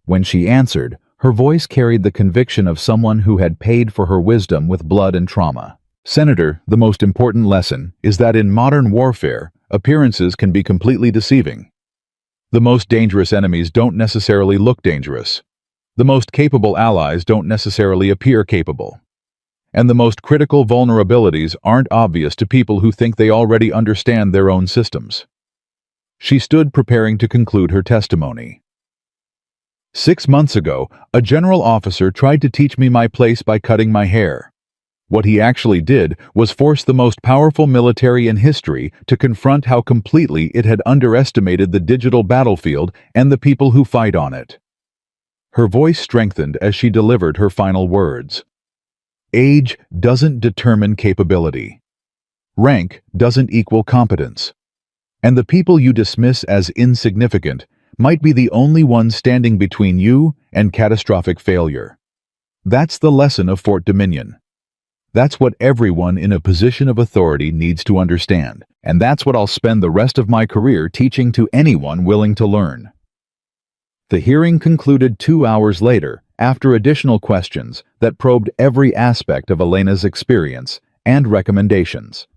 Speaker 1: When she answered, her voice carried the conviction of someone who had paid for her wisdom with blood and trauma. Senator, the most important lesson is that in modern warfare, appearances can be completely deceiving. The most dangerous enemies don't necessarily look dangerous. The most capable allies don't necessarily appear capable. And the most critical vulnerabilities aren't obvious to people who think they already understand their own systems. She stood preparing to conclude her testimony. 6 months ago, a general officer tried to teach me my place by cutting my hair. What he actually did was force the most powerful military in history to confront how completely it had underestimated the digital battlefield and the people who fight on it. Her voice strengthened as she delivered her final words. Age doesn't determine capability. Rank doesn't equal competence. And the people you dismiss as insignificant might be the only one standing between you and catastrophic failure. That's the lesson of Fort Dominion. That's what everyone in a position of authority needs to understand, and that's what I'll spend the rest of my career teaching to anyone willing to learn. The hearing concluded 2 hours later, after additional questions that probed every aspect of Elena's experience and recommendations.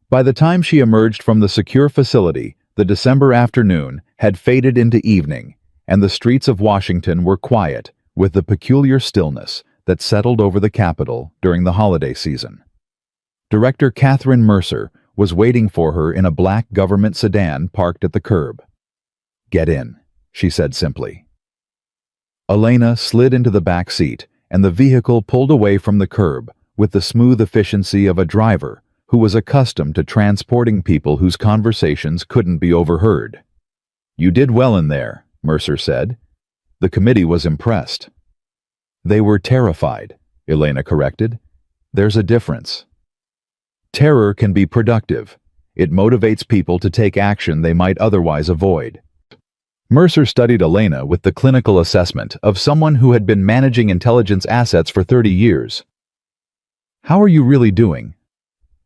Speaker 1: By the time she emerged from the secure facility, the December afternoon had faded into evening, and the streets of Washington were quiet with the peculiar stillness that settled over the Capitol during the holiday season. Director Catherine Mercer was waiting for her in a black government sedan parked at the curb. "Get in," she said simply. Elena slid into the back seat, and the vehicle pulled away from the curb with the smooth efficiency of a driver who was accustomed to transporting people whose conversations couldn't be overheard. "You did well in there," Mercer said. The committee was impressed. "They were terrified," Elena corrected. "There's a difference. Terror can be productive. It motivates people to take action they might otherwise avoid." Mercer studied Elena with the clinical assessment of someone who had been managing intelligence assets for 30 years. "How are you really doing?"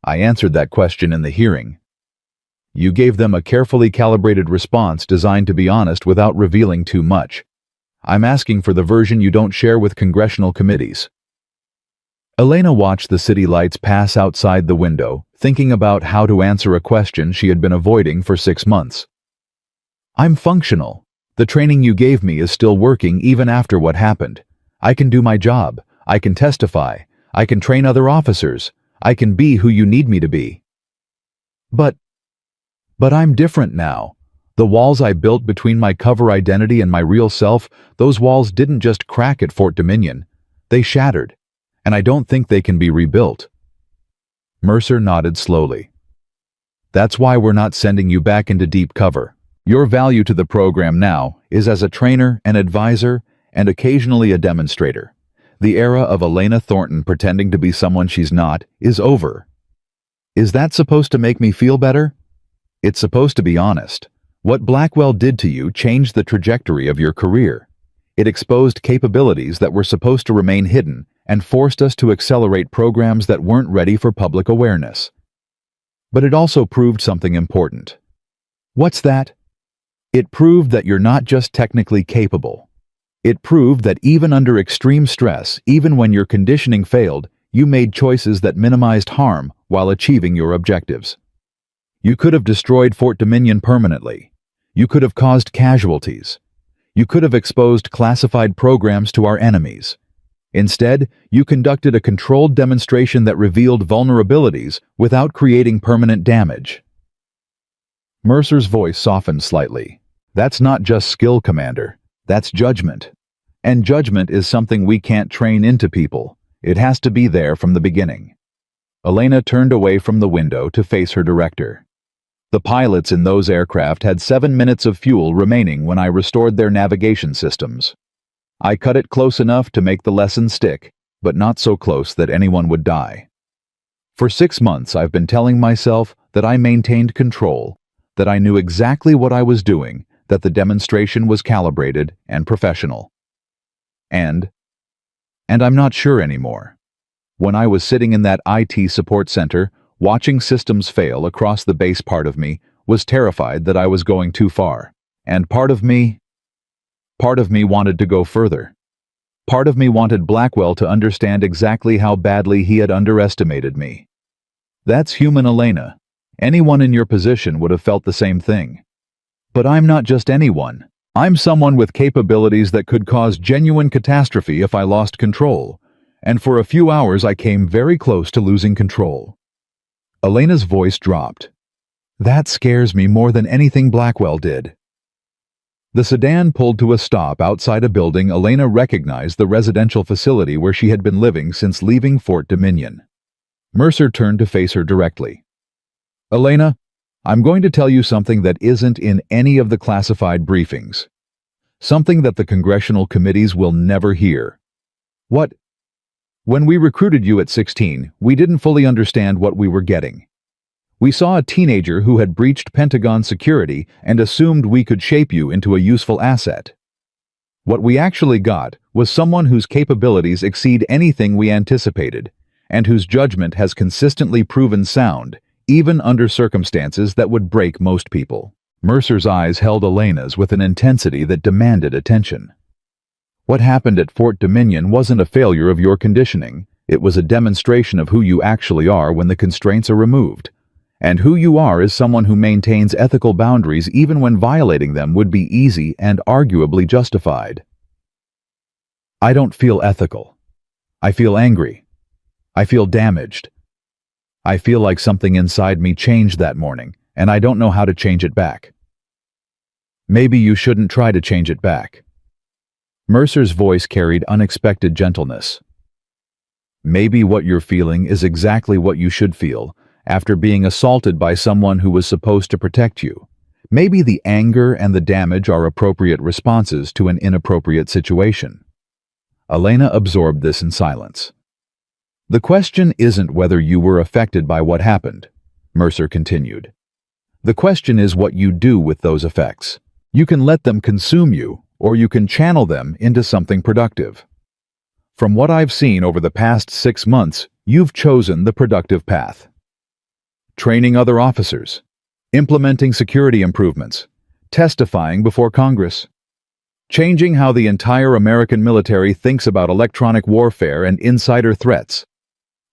Speaker 1: "I answered that question in the hearing." "You gave them a carefully calibrated response designed to be honest without revealing too much. I'm asking for the version you don't share with congressional committees." Elena watched the city lights pass outside the window, thinking about how to answer a question she had been avoiding for 6 months. "I'm functional. The training you gave me is still working even after what happened. I can do my job. I can testify. I can train other officers. I can be who you need me to be." But I'm different now. The walls I built between my cover identity and my real self, those walls didn't just crack at Fort Dominion. They shattered, and I don't think they can be rebuilt. Mercer nodded slowly. "That's why we're not sending you back into deep cover. Your value to the program now is as a trainer, an advisor, and occasionally a demonstrator. The era of Elena Thornton pretending to be someone she's not is over." "Is that supposed to make me feel better?" "It's supposed to be honest. What Blackwell did to you changed the trajectory of your career. It exposed capabilities that were supposed to remain hidden and forced us to accelerate programs that weren't ready for public awareness. But it also proved something important." "What's that?" "It proved that you're not just technically capable. It proved that even under extreme stress, even when your conditioning failed, you made choices that minimized harm while achieving your objectives. You could have destroyed Fort Dominion permanently. You could have caused casualties. You could have exposed classified programs to our enemies. Instead, you conducted a controlled demonstration that revealed vulnerabilities without creating permanent damage." Mercer's voice softened slightly. "That's not just skill, Commander. That's judgment. And judgment is something we can't train into people. It has to be there from the beginning." Elena turned away from the window to face her director. "The pilots in those aircraft had 7 minutes of fuel remaining when I restored their navigation systems. I cut it close enough to make the lesson stick, but not so close that anyone would die. For 6 months I've been telling myself that I maintained control, that I knew exactly what I was doing, that the demonstration was calibrated and professional. And I'm not sure anymore. When I was sitting in that IT support center, watching systems fail across the base, part of me was terrified that I was going too far. And part of me wanted to go further. Part of me wanted Blackwell to understand exactly how badly he had underestimated me. That's human, Elena. Anyone in your position would have felt the same thing. But I'm not just anyone. I'm someone with capabilities that could cause genuine catastrophe if I lost control. And for a few hours I came very close to losing control." Elena's voice dropped. "That scares me more than anything Blackwell did." The sedan pulled to a stop outside a building Elena recognized, the residential facility where she had been living since leaving Fort Dominion. Mercer turned to face her directly. "Elena, I'm going to tell you something that isn't in any of the classified briefings. Something that the congressional committees will never hear. When we recruited you at 16, we didn't fully understand what we were getting. We saw a teenager who had breached Pentagon security and assumed we could shape you into a useful asset. What we actually got was someone whose capabilities exceed anything we anticipated, and whose judgment has consistently proven sound, even under circumstances that would break most people. Mercer's eyes held Elena's with an intensity that demanded attention. What happened at Fort Dominion wasn't a failure of your conditioning. It was a demonstration of who you actually are when the constraints are removed. And who you are is someone who maintains ethical boundaries even when violating them would be easy and arguably justified. I don't feel ethical. I feel angry. I feel damaged. I feel like something inside me changed that morning, and I don't know how to change it back. Maybe you shouldn't try to change it back. Mercer's voice carried unexpected gentleness. Maybe what you're feeling is exactly what you should feel after being assaulted by someone who was supposed to protect you. Maybe the anger and the damage are appropriate responses to an inappropriate situation. Elena absorbed this in silence. The question isn't whether you were affected by what happened, Mercer continued. The question is what you do with those effects. You can let them consume you, or you can channel them into something productive. From what I've seen over the past 6 months, you've chosen the productive path. Training other officers, implementing security improvements, testifying before Congress, changing how the entire American military thinks about electronic warfare and insider threats.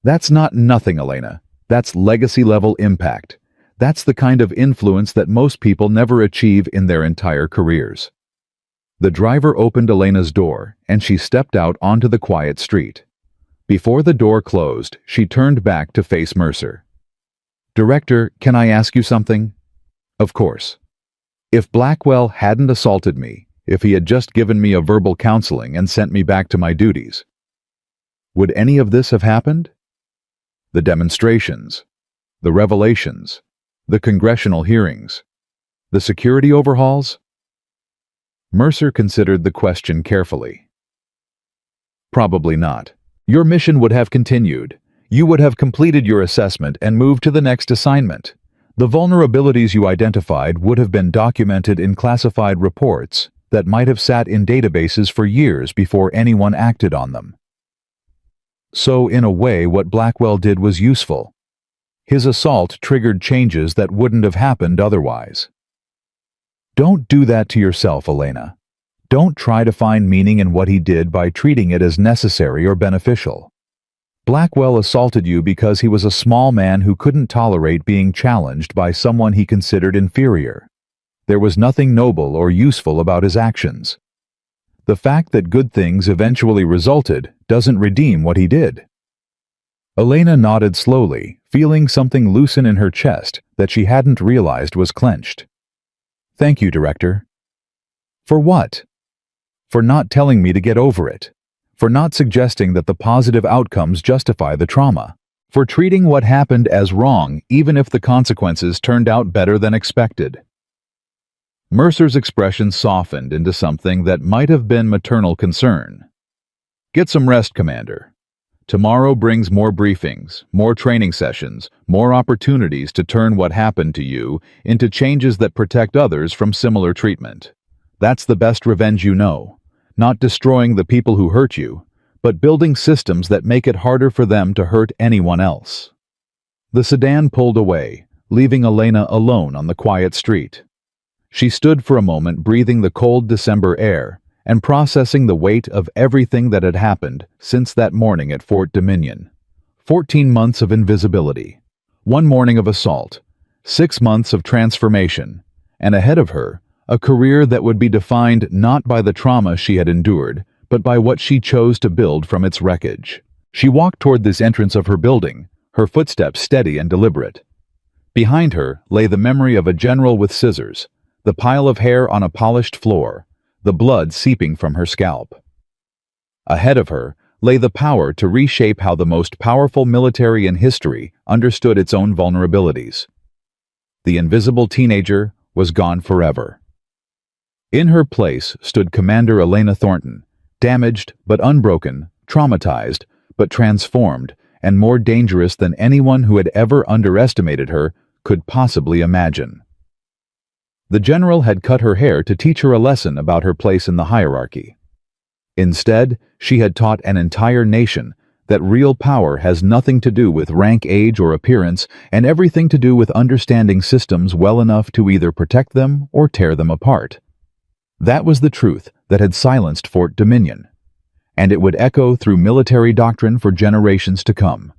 Speaker 1: That's not nothing, Elena. That's legacy-level impact. That's the kind of influence that most people never achieve in their entire careers. The driver opened Elena's door, and she stepped out onto the quiet street. Before the door closed, she turned back to face Mercer. Director, can I ask you something? Of course. If Blackwell hadn't assaulted me, if he had just given me a verbal counseling and sent me back to my duties, would any of this have happened? The demonstrations, the revelations, the congressional hearings, the security overhauls? Mercer considered the question carefully. Probably not. Your mission would have continued. You would have completed your assessment and moved to the next assignment. The vulnerabilities you identified would have been documented in classified reports that might have sat in databases for years before anyone acted on them. So, in a way, what Blackwell did was useful. His assault triggered changes that wouldn't have happened otherwise. Don't do that to yourself, Elena. Don't try to find meaning in what he did by treating it as necessary or beneficial. Blackwell assaulted you because he was a small man who couldn't tolerate being challenged by someone he considered inferior. There was nothing noble or useful about his actions. The fact that good things eventually resulted doesn't redeem what he did. Elena nodded slowly, feeling something loosen in her chest that she hadn't realized was clenched. Thank you, Director. For what? For not telling me to get over it. For not suggesting that the positive outcomes justify the trauma. For treating what happened as wrong even if the consequences turned out better than expected. Mercer's expression softened into something that might have been maternal concern. Get some rest, Commander. Tomorrow brings more briefings, more training sessions, more opportunities to turn what happened to you into changes that protect others from similar treatment. That's the best revenge you know. Not destroying the people who hurt you, but building systems that make it harder for them to hurt anyone else. The sedan pulled away, leaving Elena alone on the quiet street. She stood for a moment breathing the cold December air and processing the weight of everything that had happened since that morning at Fort Dominion. 14 months of invisibility, 1 morning of assault, 6 months of transformation, and ahead of her, a career that would be defined not by the trauma she had endured, but by what she chose to build from its wreckage. She walked toward this entrance of her building, her footsteps steady and deliberate. Behind her lay the memory of a general with scissors, the pile of hair on a polished floor, the blood seeping from her scalp. Ahead of her lay the power to reshape how the most powerful military in history understood its own vulnerabilities. The invisible teenager was gone forever. In her place stood Commander Elena Thornton, damaged but unbroken, traumatized but transformed, and more dangerous than anyone who had ever underestimated her could possibly imagine. The general had cut her hair to teach her a lesson about her place in the hierarchy. Instead, she had taught an entire nation that real power has nothing to do with rank, age, or appearance, and everything to do with understanding systems well enough to either protect them or tear them apart. That was the truth that had silenced Fort Dominion, and it would echo through military doctrine for generations to come.